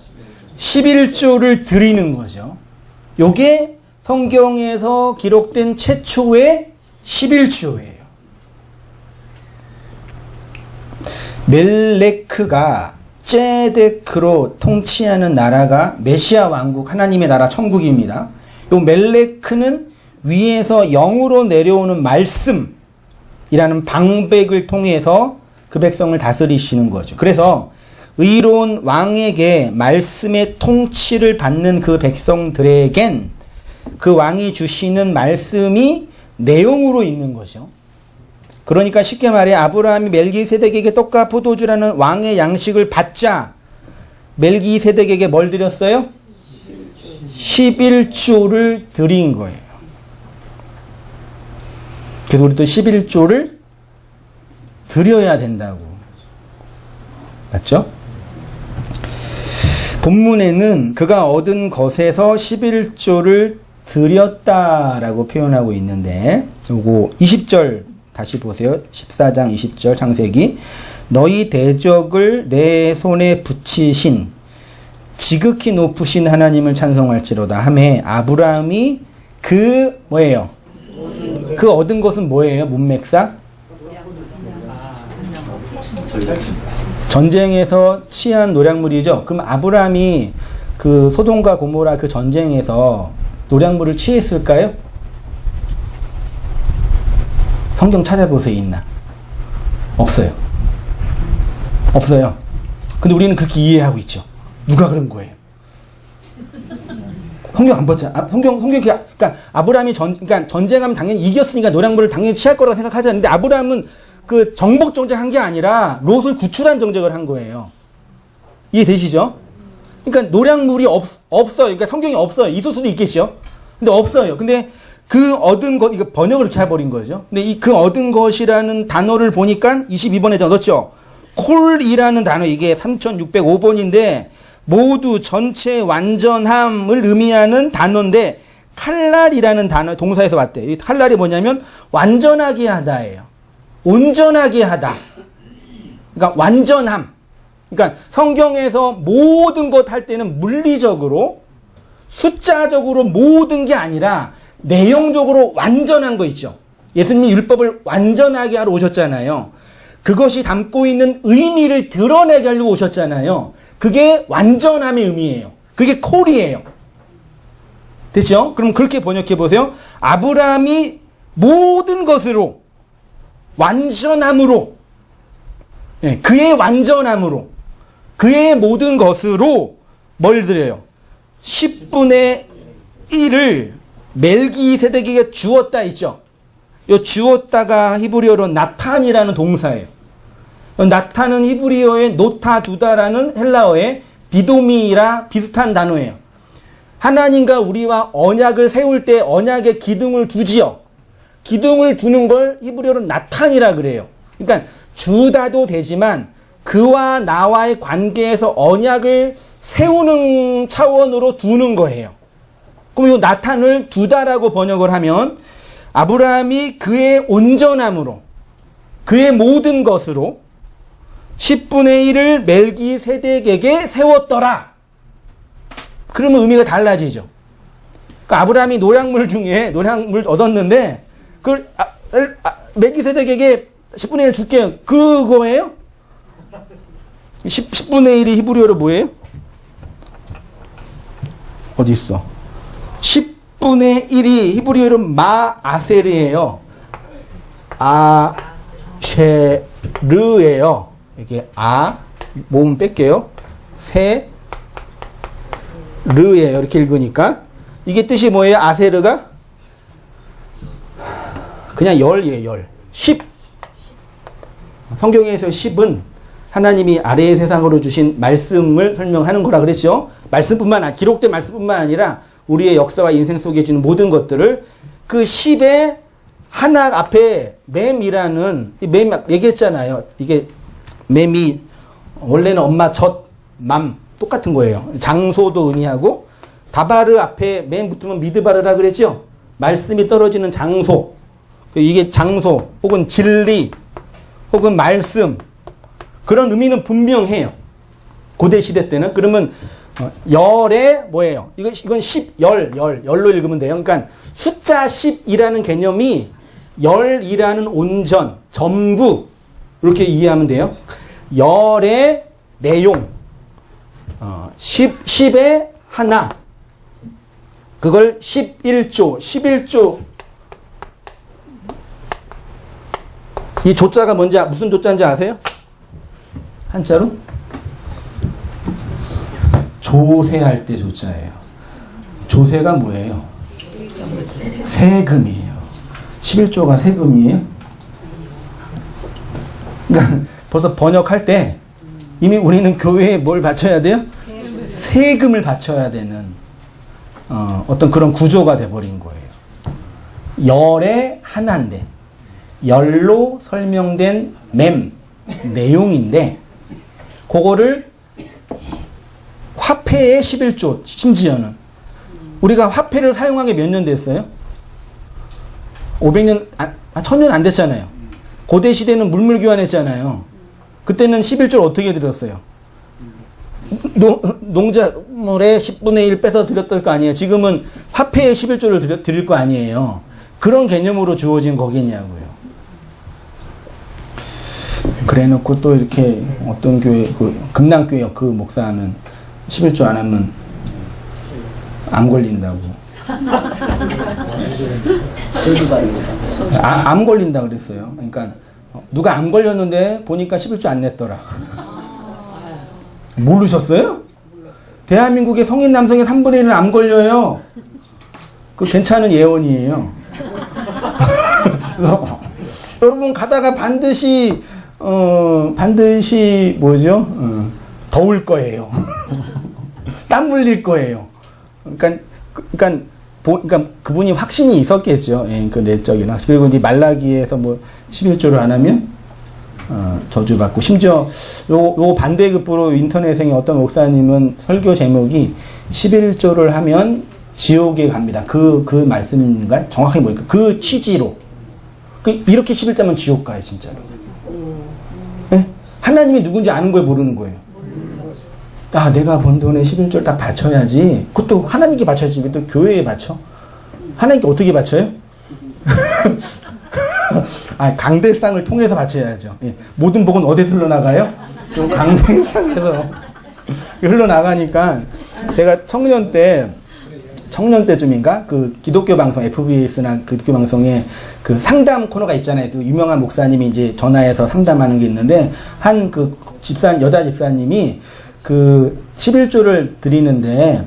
11조를 드리는 거죠. 요게 성경에서 기록된 최초의 11조예요. 멜레크가 ጼ데크로 통치하는 나라가 메시아 왕국, 하나님의 나라 천국입니다. 요 멜레크는 위에서 영으로 내려오는 말씀이라는 방백을 통해서 그 백성을 다스리시는 거죠. 그래서 의로운 왕에게 말씀의 통치를 받는 그 백성들에겐 그 왕이 주시는 말씀이 내용으로 있는 거죠. 그러니까 쉽게 말해 아브라함이 멜기세덱에게 떡과 포도주라는 왕의 양식을 받자 멜기세덱에게 뭘 드렸어요? 11조를 드린 거예요. 그래서 우리 또 11조를 드려야 된다고. 맞죠? 본문에는 그가 얻은 것에서 11조를 드렸다라고 표현하고 있는데, 요거 20절 다시 보세요. 14장 20절 창세기. 너희 대적을 내 손에 붙이신 지극히 높으신 하나님을 찬송할지로다 하매 아브라함이 그 뭐예요? 그 얻은 것은 뭐예요? 문맥상? 전쟁에서 취한 노략물이죠. 그럼 아브라함이 그 소돔과 고모라 그 전쟁에서 노략물을 취했을까요? 성경 찾아보세요. 있나? 없어요. 없어요. 근데 우리는 그렇게 이해하고 있죠. 누가 그런 거예요? 성경 안 봤잖아. 그러니까 아브라함이 그러니까 전쟁하면 당연히 이겼으니까 노략물을 당연히 취할 거라고 생각하잖아요. 근데 아브라함은 그 정복 정책한 게 아니라 롯을 구출한 정책을 한 거예요. 이해되시죠? 그러니까 노략물이 없어요. 그러니까 성경이 없어요. 있을 수도 있겠죠. 근데 없어요. 근데 그 얻은 것, 이거 번역을 이렇게 해버린 거죠. 근데 그 얻은 것이라는 단어를 보니까 22번에 넣었죠. 콜이라는 단어, 이게 3605번인데 모두 전체 완전함을 의미하는 단어인데 칼날이라는 단어, 동사에서 왔대요. 이 칼날이 뭐냐면 완전하게 하다예요. 온전하게 하다. 그러니까 완전함. 그러니까 성경에서 모든 것 할 때는 물리적으로, 숫자적으로 모든 게 아니라 내용적으로 완전한 거 있죠. 예수님이 율법을 완전하게 하러 오셨잖아요. 그것이 담고 있는 의미를 드러내게 하려고 오셨잖아요. 그게 완전함의 의미예요. 그게 콜이에요. 됐죠? 그럼 그렇게 번역해 보세요. 아브라함이 모든 것으로, 완전함으로, 그의 완전함으로, 그의 모든 것으로 뭘 드려요? 10분의 1을 멜기세덱에게 주었다 있죠. 이 주었다가 히브리어로 나탄이라는 동사예요. 나탄은 히브리어의 노타두다라는 헬라어의 디도미라 비슷한 단어예요. 하나님과 우리와 언약을 세울 때 언약에 기둥을 두지요. 기둥을 두는 걸 히브리어로 나탄이라 그래요. 그러니까 주다도 되지만 그와 나와의 관계에서 언약을 세우는 차원으로 두는 거예요. 그럼 이 나탄을 두다라고 번역을 하면 아브라함이 그의 온전함으로 그의 모든 것으로 10분의 1을 멜기세덱에게 세웠더라. 그러면 의미가 달라지죠. 그러니까 아브라함이 노량물 얻었는데 그걸 멜기세덱에게 10분의 1 줄게요. 그거예요? 10분의 1이 히브리어로 뭐예요? 어디 있어? 10분의 1이 히브리어로 마아세르예요. 아쉐르예요. 이게 몸 뺄게요. 세르예요. 이렇게 읽으니까 이게 뜻이 뭐예요? 아세르가 그냥 열이에요. 10. 성경에서 10은 하나님이 아래의 세상으로 주신 말씀을 설명하는 거라 그랬죠. 기록된 말씀뿐만 아니라 우리의 역사와 인생 속에 주는 모든 것들을 그 10의 하나 앞에 맴이라는 맴 얘기했잖아요. 이게 맴이 원래는 엄마 젖맘 똑같은 거예요. 장소도 의미하고 다바르 앞에 맴 붙으면 미드바르라 그랬죠. 말씀이 떨어지는 장소. 이게 장소 혹은 진리 혹은 말씀 그런 의미는 분명해요. 고대 시대 때는. 그러면 열에 뭐예요? 이건 열로 읽으면 돼요. 그러니까 숫자 10이라는 개념이 열이라는 온전, 전부 이렇게 이해하면 돼요. 열의 내용, 10의 하나, 그걸 11조 이 조자가 무슨 조자인지 아세요? 한자로? 조세할 때 조자예요. 조세가 뭐예요? 세금이에요. 11조가 세금이에요. 그러니까 벌써 번역할 때 이미 우리는 교회에 뭘 바쳐야 돼요? 세금을 바쳐야 되는 어떤 그런 구조가 돼버린 거예요. 열의 하나인데 열로 설명된 내용인데 그거를 화폐의 11조 심지어는 우리가 화폐를 사용한 게 몇 년 됐어요? 500년, 1000년 안 됐잖아요. 고대 시대는 물물 교환했잖아요. 그때는 11조를 어떻게 드렸어요? 농작물의 10분의 1 빼서 드렸을 거 아니에요. 지금은 화폐의 11조를 드릴 거 아니에요. 그런 개념으로 주어진 거겠냐고요. 그래 놓고 또 이렇게 어떤 교회, 금남교회 그 목사는 11조 안 하면 암 걸린다고. 암 걸린다 그랬어요. 그러니까 누가 암 걸렸는데 보니까 11조 안 냈더라. 모르셨어요? 대한민국의 성인 남성의 3분의 1은 암 걸려요. 그 괜찮은 예언이에요. 그래서 여러분 가다가 반드시 더울 거예요. 땀 흘릴 거예요. 그러니까 그분이 확신이 있었겠죠. 예, 그 내적인 확신. 그리고 이제 말라기에서 11조를 안 하면 저주받고, 심지어 요 반대급부로 인터넷에 어떤 목사님은 설교 제목이 11조를 하면 지옥에 갑니다. 그 말씀인가? 정확하게 보니까 그 취지로. 이렇게 11자면 지옥 가요, 진짜로. 네? 하나님이 누군지 아는 거예요, 모르는 거예요? 내가 번 돈에 11조를 딱 바쳐야지. 그것도 하나님께 바쳐야지. 왜 또 교회에 바쳐? 하나님께 어떻게 바쳐요? 강대상을 통해서 바쳐야죠. 예. 모든 복은 어디서 흘러나가요? 강대상에서 흘러나가니까 제가 청년 때쯤인가 그 기독교 방송 FBS나 기독교 방송에 그 상담 코너가 있잖아요. 그 유명한 목사님이 이제 전화해서 상담하는 게 있는데 한 그 여자 집사님이 그 11조를 드리는데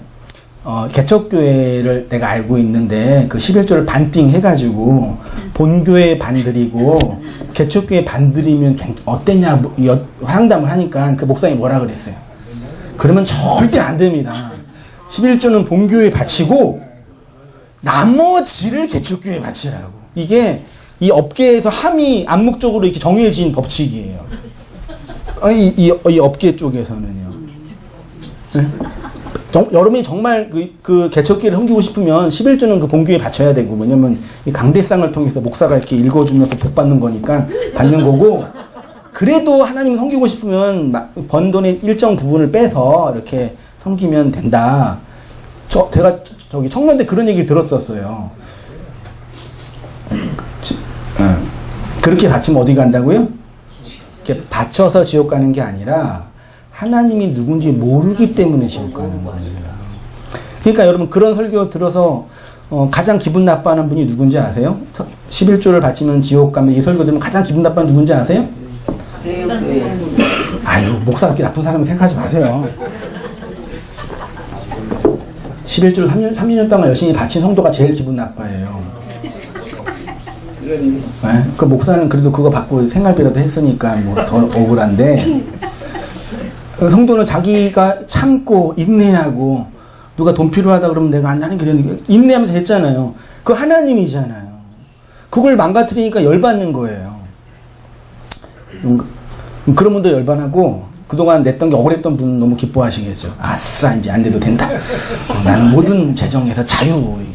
개척교회를 내가 알고 있는데 그 11조를 반띵 해가지고 본교회 반 드리고 개척교회 반 드리면 어땠냐 상담을 하니까 그 목사님이 뭐라 그랬어요? 그러면 절대 안 됩니다. 11조는 본교회에 바치고 나머지를 개척교회에 바치라고. 이게 이 업계에서 암묵적으로 이렇게 정해진 법칙이에요. 이 업계 쪽에서는요. 네? 여러분이 정말 그 개척기를 섬기고 싶으면 11조는 그 본교에 바쳐야 되고, 왜냐면 이 강대상을 통해서 목사가 이렇게 읽어주면서 복 받는 거니까 받는 거고, 그래도 하나님을 섬기고 싶으면 번 돈의 일정 부분을 빼서 이렇게 섬기면 된다. 제가 저기 청년대 그런 얘기를 들었었어요. 그렇게 바치면 어디 간다고요? 이렇게 바쳐서 지옥 가는 게 아니라 하나님이 누군지 모르기 때문에 지옥 가는 거예요. 그러니까 여러분 그런 설교 들어서 가장 기분 나빠하는 분이 누군지 아세요? 11조를 바치면 지옥 가면 이 설교 들으면 가장 기분 나빠하는 누군지 아세요? 아유, 목사 그렇게 나쁜 사람은 생각하지 마세요. 11조를 3년 동안 열심히 바친 성도가 제일 기분 나빠해요. 네? 그 목사는 그래도 그거 받고 생활비라도 했으니까 뭐 더 억울한데, 성도는 자기가 참고 인내하고, 누가 돈 필요하다 그러면 내가 안 하는 게 인내하면서 했잖아요. 그거 하나님이잖아요. 그걸 망가뜨리니까 열받는 거예요. 그런 분도 열반하고, 그동안 냈던 게 억울했던 분은 너무 기뻐하시겠죠. 아싸, 이제 안 돼도 된다. 나는 모든 재정에서 자유해가지고.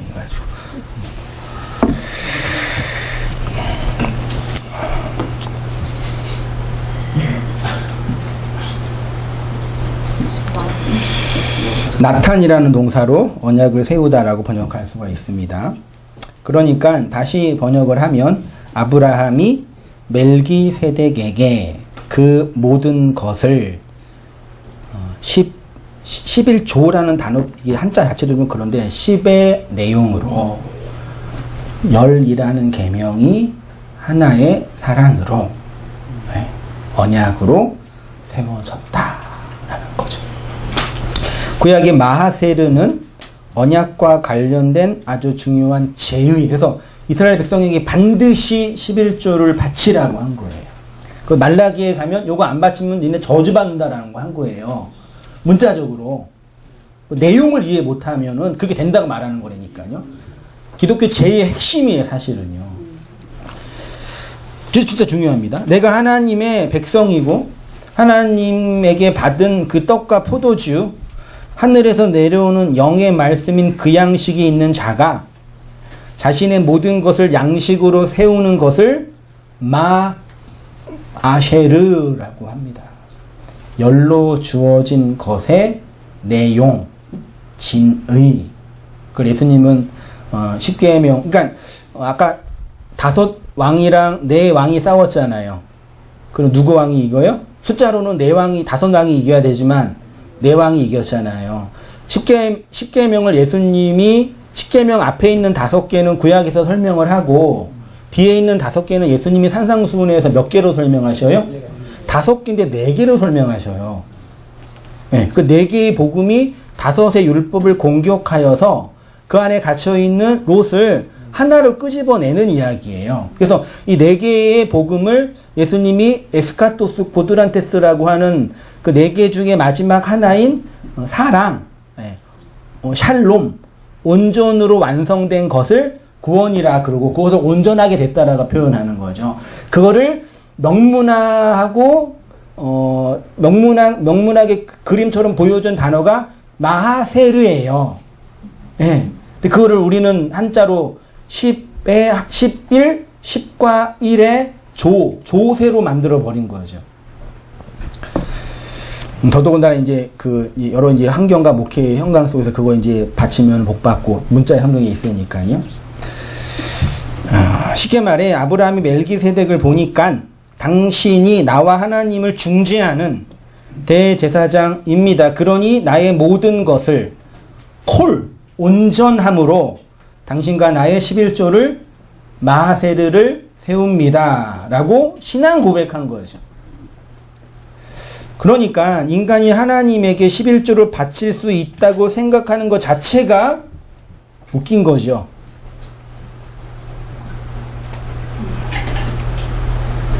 나탄이라는 동사로 언약을 세우다라고 번역할 수가 있습니다. 그러니까 다시 번역을 하면 아브라함이 멜기세덱에게 그 모든 것을 11조라는 단어, 이게 한자 자체도 좀 그런데 10의 내용으로 열이라는 계명이 하나의 사랑으로 언약으로 세워졌다라는 거죠. 구약의 마하세르는 언약과 관련된 아주 중요한 제의, 그래서 이스라엘 백성에게 반드시 11조를 바치라고 한 거예요. 그 말라기에 가면 요거 안 바치면 니네 저주받는다라는 거 한 거예요. 문자적으로. 내용을 이해 못하면은 그렇게 된다고 말하는 거라니까요. 기독교 제의의 핵심이에요, 사실은요. 진짜 중요합니다. 내가 하나님의 백성이고 하나님에게 받은 그 떡과 포도주, 하늘에서 내려오는 영의 말씀인 그 양식이 있는 자가 자신의 모든 것을 양식으로 세우는 것을 마아쉐르라고 합니다. 열로 주어진 것의 내용, 진의. 그 예수님은 10계명, 그러니까 아까 5 왕이랑 4 왕이 싸웠잖아요. 그럼 누구 왕이 이겨요? 숫자로는 4 왕이, 5 왕이 이겨야 되지만 4 왕이 이겼잖아요. 10계명을 예수님이 10계명 앞에 있는 5개는 구약에서 설명을 하고 뒤에 있는 5개는 예수님이 산상수훈에서 몇 개로 설명하셔요? 5개인데 4개로 설명하셔요. 네, 그 4개의 복음이 5의 율법을 공격하여서 그 안에 갇혀있는 롯을 하나로 끄집어내는 이야기예요. 그래서 이 4개의 복음을 예수님이 에스카토스 고드란테스라고 하는 그 4개 중에 마지막 하나인 사랑, 샬롬, 온전으로 완성된 것을 구원이라 그러고 그것을 온전하게 됐다라고 표현하는 거죠. 그거를 명문화하고 명문하게 그림처럼 보여준 단어가 마하세르예요. 예. 근데 그거를 우리는 한자로 10에 11, 10과 1의 조세로 만들어 버린 거죠. 더더군다나 이제 그 여러 이제 환경과 목회 현강 속에서 그거 이제 바치면 복 받고 문자 환경에 있으니까요. 쉽게 말해 아브라함이 멜기세덱을 보니까 당신이 나와 하나님을 중재하는 대제사장입니다. 그러니 나의 모든 것을 온전함으로 당신과 나의 11조를 마하세르를 세웁니다. 라고 신앙 고백한 거죠. 그러니까 인간이 하나님에게 11조를 바칠 수 있다고 생각하는 것 자체가 웃긴 거죠.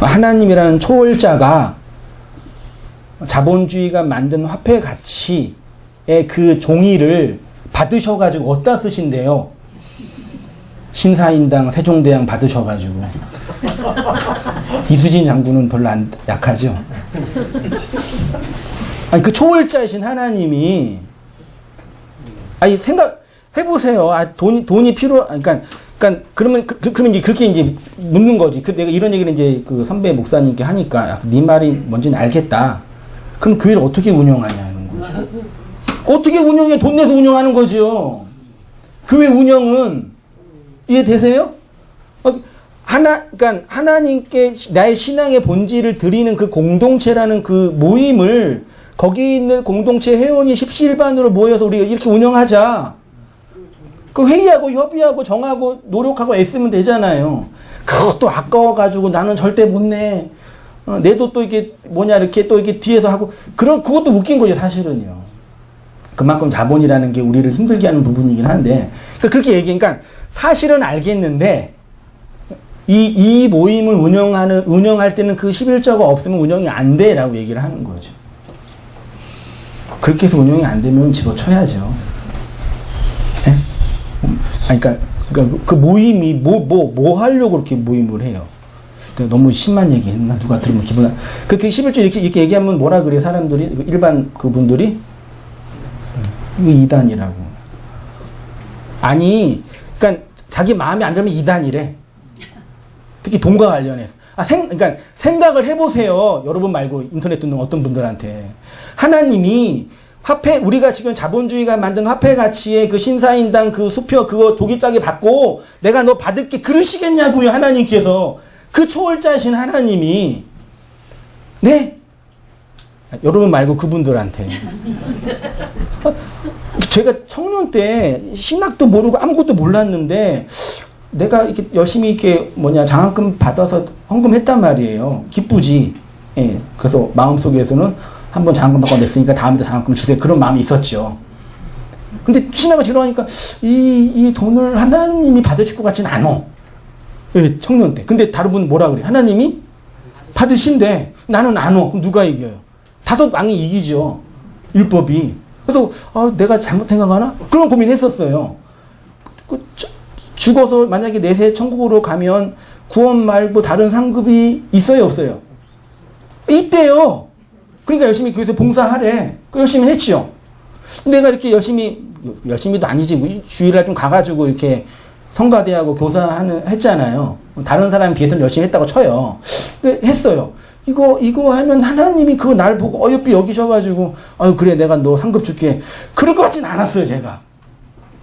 하나님이라는 초월자가 자본주의가 만든 화폐 가치의 그 종이를 받으셔가지고 어디다 쓰신대요? 신사임당, 세종대왕 받으셔가지고. 이수진 장군은 별로 약하죠? 아니 그 초월자이신 하나님이 아니 생각해보세요. 돈이 그러니까 그러면 이제 그렇게 이제 묻는 거지. 내가 이런 얘기를 이제 그 선배 목사님께 하니까 네 말이 뭔지는 알겠다. 그럼 교회를 어떻게 운영하냐는 거죠. 어떻게 운영해? 돈 내서 운영하는 거죠. 교회 운영은 이해되세요? 그러니까 하나님께 나의 신앙의 본질을 드리는 그 공동체라는 그 모임을 거기 있는 공동체 회원이 십시일반으로 모여서 우리가 이렇게 운영하자. 그 회의하고 협의하고 정하고 노력하고 애쓰면 되잖아요. 그것도 아까워가지고 나는 절대 못 내. 내도 또 이게 뭐냐 이렇게 또 이렇게 뒤에서 하고 그것도 웃긴 거죠 사실은요. 그만큼 자본이라는 게 우리를 힘들게 하는 부분이긴 한데 그렇게 얘기하니까 사실은 알겠는데 이 모임을 운영할 때는 그 11조가 없으면 운영이 안 돼라고 얘기를 하는 거죠. 그렇게 해서 운영이 안 되면 집어쳐야죠. 네? 그러니까 그 모임이 뭐 하려고 그렇게 모임을 해요. 너무 심한 얘기 했나? 누가 들으면 기분 그렇게 11조 이렇게 얘기하면 뭐라 그래요? 사람들이 일반 그분들이 이거 이단이라고. 아니, 그러니까 자기 마음에 안 들면 이단이래. 특히 돈과 관련해서. 그러니까 생각을 해보세요. 여러분 말고 인터넷 듣는 어떤 분들한테. 하나님이 화폐, 우리가 지금 자본주의가 만든 화폐 가치의 그 신사인당 그 수표 그거 조기짜기 받고 내가 너 받을게 그러시겠냐고요. 하나님께서. 그 초월자신 하나님이. 네? 여러분 말고 그분들한테. 제가 청년 때 신학도 모르고 아무것도 몰랐는데 내가 이렇게 열심히 이렇게 장학금 받아서 헌금했단 말이에요. 기쁘지. 예. 그래서 마음속에서는 한번 장학금 받고 냈으니까 다음에 장학금 주세요. 그런 마음이 있었죠. 근데 신학을 지러하니까 이 돈을 하나님이 받으실 것 같지는 않아. 예, 청년 때. 근데 다른 분 뭐라 그래? 하나님이 받으신대. 나는 안 와. 그럼 누가 이겨요? 다섯 왕이 이기죠. 율법이. 그래서 내가 잘못 생각하나? 그런 고민했었어요. 죽어서 만약에 내세 천국으로 가면 구원 말고 다른 상급이 있어요 없어요? 있대요. 그러니까 열심히 교회에서 봉사하래. 열심히 했죠. 내가 이렇게 열심히도 아니지. 주일날 좀 가가지고 이렇게 성가대하고 했잖아요. 다른 사람에 비해서는 열심히 했다고 쳐요. 했어요. 이거 하면 하나님이 그거 날 보고 어여삐 여기셔가지고, 그래, 내가 너 상급 줄게. 그럴 것 같진 않았어요, 제가.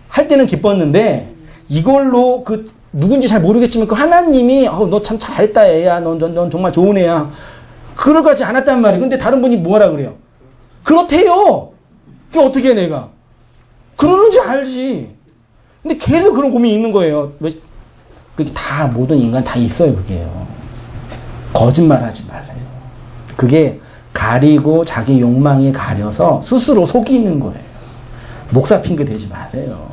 할 때는 기뻤는데, 이걸로 누군지 잘 모르겠지만, 그 하나님이, 너 참 잘했다, 애야. 넌 정말 좋은 애야. 그럴 것 같지 않았단 말이에요. 근데 다른 분이 뭐라 그래요? 그렇대요! 그게 어떻게 해, 내가? 그러는지 알지. 근데 계속 그런 고민이 있는 거예요. 그게 모든 인간 다 있어요, 그게요. 거짓말 하지 마세요. 그게 가리고 자기 욕망에 가려서 스스로 속이는 거예요. 목사 핑계 대지 마세요.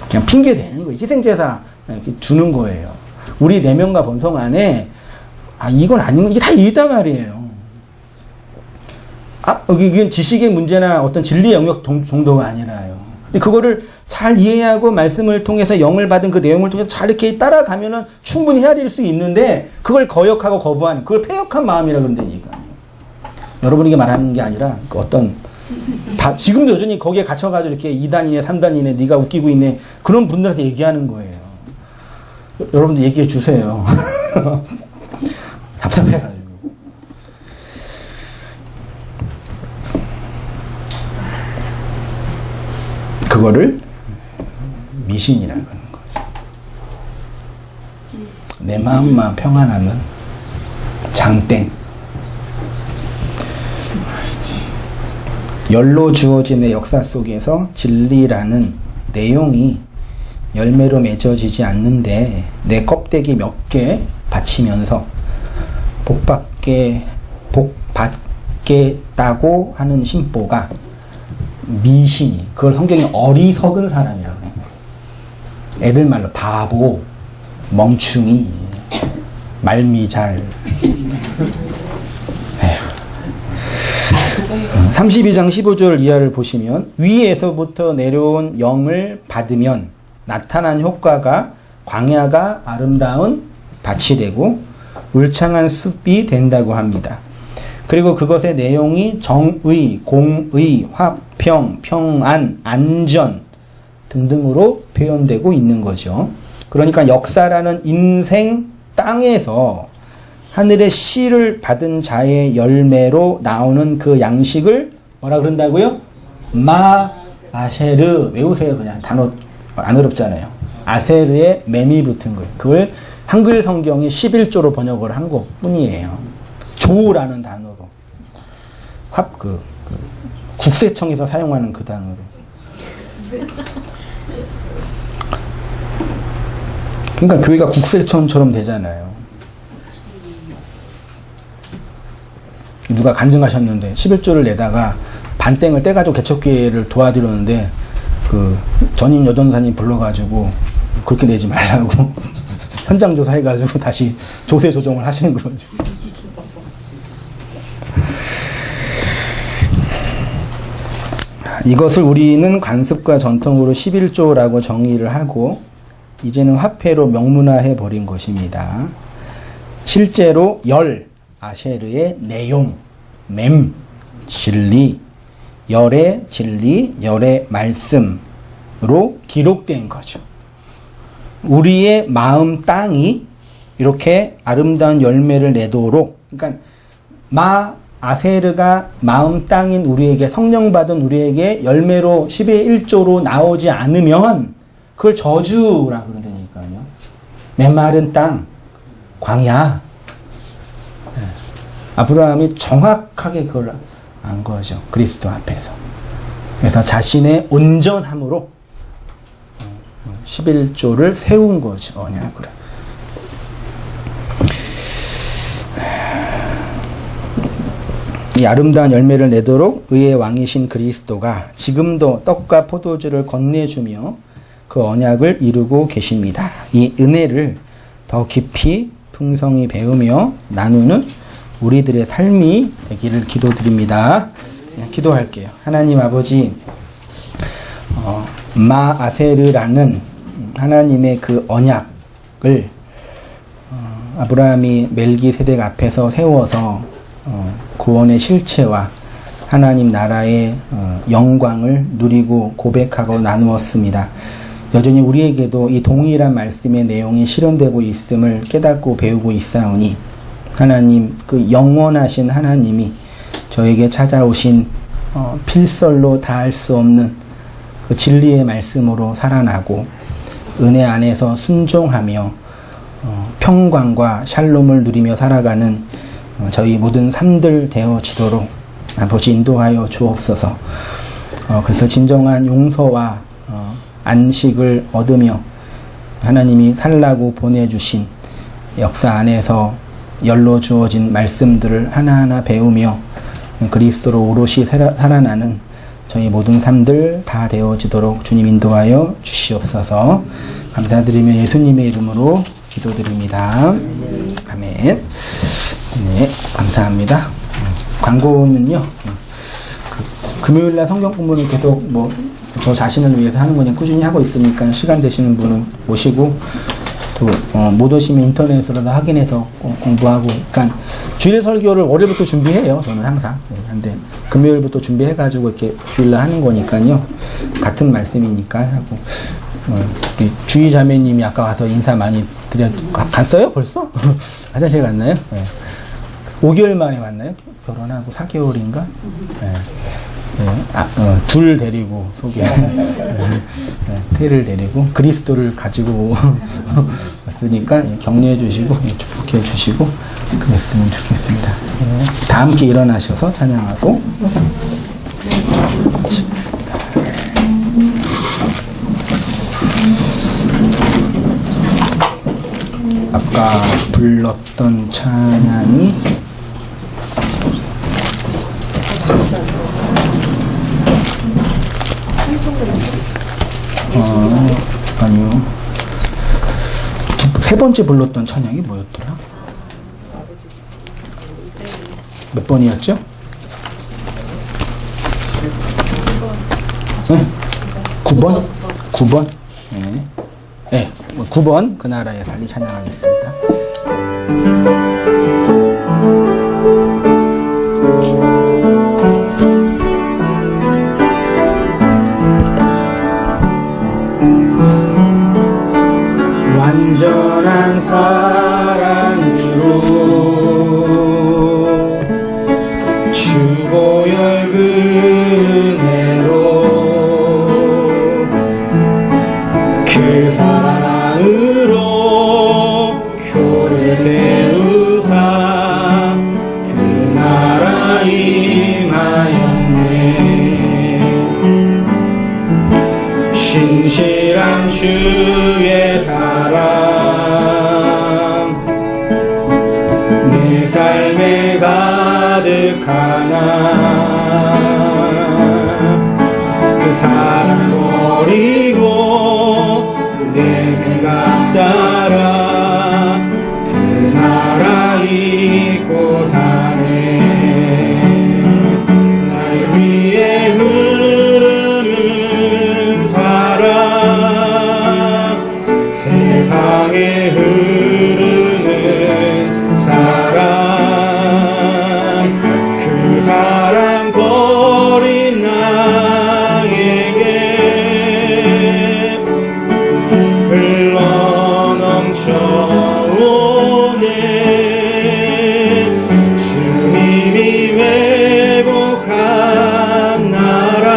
그냥 핑계 대는 거예요. 희생제사 이렇게 주는 거예요. 우리 내면과 본성 안에 이건 아닌 거 이게 다 있단 말이에요. 이건 지식의 문제나 어떤 진리의 영역 정도가 아니라요. 그거를 잘 이해하고 말씀을 통해서 영을 받은 그 내용을 통해서 잘 이렇게 따라가면은 충분히 헤아릴 수 있는데 그걸 거역하고 거부하는 그걸 패역한 마음이라 그런다니까. 여러분에게 말하는 게 아니라 지금도 여전히 거기에 갇혀가지고 이렇게 2단이네 3단이네 네가 웃기고 있네 그런 분들한테 얘기하는 거예요. 여러분들 얘기해 주세요. 답답해가지고. 그거를 미신이라고 하는 거죠. 내 마음만 평안하면 장땡. 열로 주어진 내 역사 속에서 진리라는 내용이 열매로 맺어지지 않는데 내 껍데기 몇 개 받치면서 복 받겠다고 하는 심보가 미신이, 그걸 성경이 어리석은 사람이라고 해요. 애들 말로 바보, 멍충이, 말미잘. 32장 15절 이하를 보시면 위에서부터 내려온 영을 받으면 나타난 효과가 광야가 아름다운 밭이 되고 울창한 숲이 된다고 합니다. 그리고 그것의 내용이 정의, 공의, 화평, 평안, 안전 등등으로 표현되고 있는 거죠. 그러니까 역사라는 인생 땅에서 하늘의 씨를 받은 자의 열매로 나오는 그 양식을 뭐라 그런다고요? 마아세르. 외우세요. 그냥 단어 안 어렵잖아요. 아세르에 맴이 붙은 거예요. 그걸 한글 성경이 11조로 번역을 한 것 뿐이에요. 조라는 단어로. 국세청에서 사용하는 그 단어로. 그러니까 교회가 국세청처럼 되잖아요. 누가 간증하셨는데 11조를 내다가 반땡을 떼가지고 개척교회를 도와드렸는데 그 전임 여전사님 불러가지고 그렇게 내지 말라고 현장 조사해가지고 다시 조세 조정을 하시는 거죠. 이것을 우리는 관습과 전통으로 11조라고 정의를 하고 이제는 화폐로 명문화해 버린 것입니다. 실제로 아셰르의 내용, 진리, 열의 진리, 열의 말씀으로 기록된 거죠. 우리의 마음 땅이 이렇게 아름다운 열매를 내도록, 그러니까 아세르가 마음 땅인 우리에게, 성령 받은 우리에게 열매로 10의 1조로 나오지 않으면 그걸 저주라 그러다니까요. 메마른 땅, 광야. 아브라함이 정확하게 그걸 안 거죠. 그리스도 앞에서. 그래서 자신의 온전함으로 11조를 세운 거죠. 언약으로. 이 아름다운 열매를 내도록 의의 왕이신 그리스도가 지금도 떡과 포도주를 건네주며 그 언약을 이루고 계십니다. 이 은혜를 더 깊이 풍성히 배우며 나누는 우리들의 삶이 되기를 기도드립니다. 기도할게요. 하나님 아버지, 마아세르라는 하나님의 그 언약을 아브라함이 멜기세덱 앞에서 세워서 구원의 실체와 하나님 나라의 영광을 누리고 고백하고 나누었습니다. 여전히 우리에게도 이 동일한 말씀의 내용이 실현되고 있음을 깨닫고 배우고 있사오니 하나님, 그 영원하신 하나님이 저에게 찾아오신 필설로 다할 수 없는 그 진리의 말씀으로 살아나고 은혜 안에서 순종하며 평강과 샬롬을 누리며 살아가는 저희 모든 삶들 되어지도록 아버지 인도하여 주옵소서. 그래서 진정한 용서와 안식을 얻으며 하나님이 살라고 보내주신 역사 안에서 열로 주어진 말씀들을 하나하나 배우며 그리스도로 오롯이 살아나는 저희 모든 삶들 다 되어지도록 주님 인도하여 주시옵소서. 감사드리며 예수님의 이름으로 기도드립니다. 아멘. 네, 감사합니다. 광고는요, 금요일날 성경 공부는 계속 저 자신을 위해서 하는 거 그냥 꾸준히 하고 있으니까 시간 되시는 분은 오시고 또 못 오시면 인터넷으로 다 확인해서 공부하고, 그러니까 주일 설교를 월요일부터 준비해요. 저는 항상. 근데 금요일부터 준비해가지고 이렇게 주일날 하는 거니까요. 같은 말씀이니까 하고. 주희 자매님이 아까 와서 인사 많이 갔어요? 벌써? 화장실 갔나요? 네. 5개월 만에 왔나요? 결혼하고 4개월인가? 네. 네. 둘 데리고 태를 데리고 그리스도를 가지고 왔으니까 격려해 주시고 축복해 주시고 그랬으면 좋겠습니다. 네. 다 함께 일어나셔서 찬양하고 마치겠습니다. 아까 불렀던 찬양이 아니요. 세 번째 불렀던 찬양이 뭐였더라? 몇 번이었죠? 네? 9번? 9번? 네. 네. 9번 그 나라의 달리 찬양하겠습니다. 완전한 사랑으로 주보혈 은혜로 그 사랑으로 교회 세우사 그 나라 임하였네. 신실한 주의 사랑 내 삶에 가득하나 그 사랑 버리고 내 생각 따라 그 나라 잊고 사네. 날 위해 흐르는 사랑 세상에 흐르는 사랑 그 사랑 버린 나에게 흘러넘쳐오네. 주님이 회복한 나라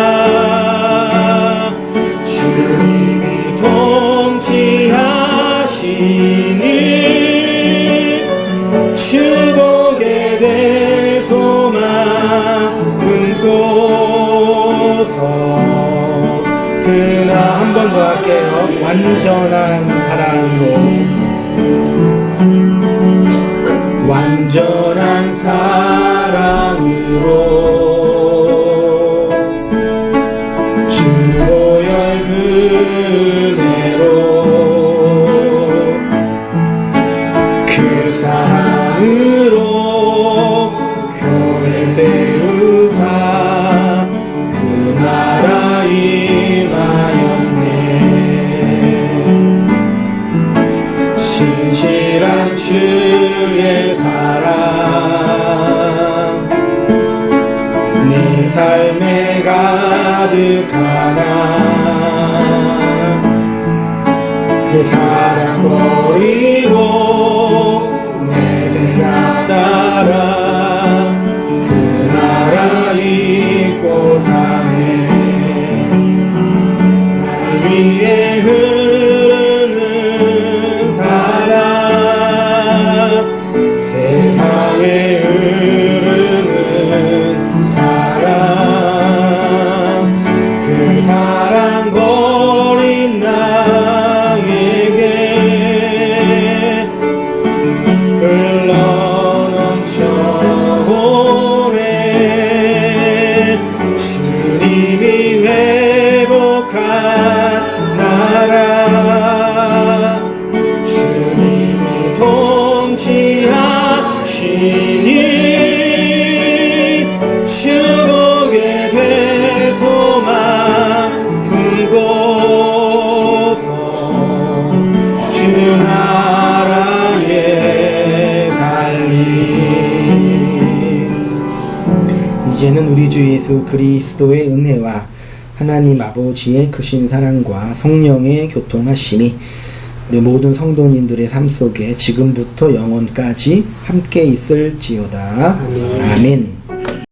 주님이 통치하시니 축복에 될 소망 품고서 그나 한 번 더 할게요. 완전한 사랑으로 완전한 사랑으로 주보혈 은혜로 그 사랑으로 교회 세우사 그 나라 임하였네. 신실한 주의 사랑 내 삶에 가득하나 그 사랑 버리고 내 생각 따라 그 나라 잊고 사네. 날 위해 흐르는 사랑 세상에 흐르는 사랑 그 사랑 버린 나에게 흘러넘쳐오네. 주님이 회복한 나라 주님이 통치하시니 축복에 될 소망 품고서 주 나라에 살리. 이제는 우리 주 예수 그리스도의 은혜와 하나님 아버지의 크신 사랑과 성령의 교통하심이 우리 모든 성도님들의 삶 속에 지금부터 영원까지 함께 있을지어다. 아멘.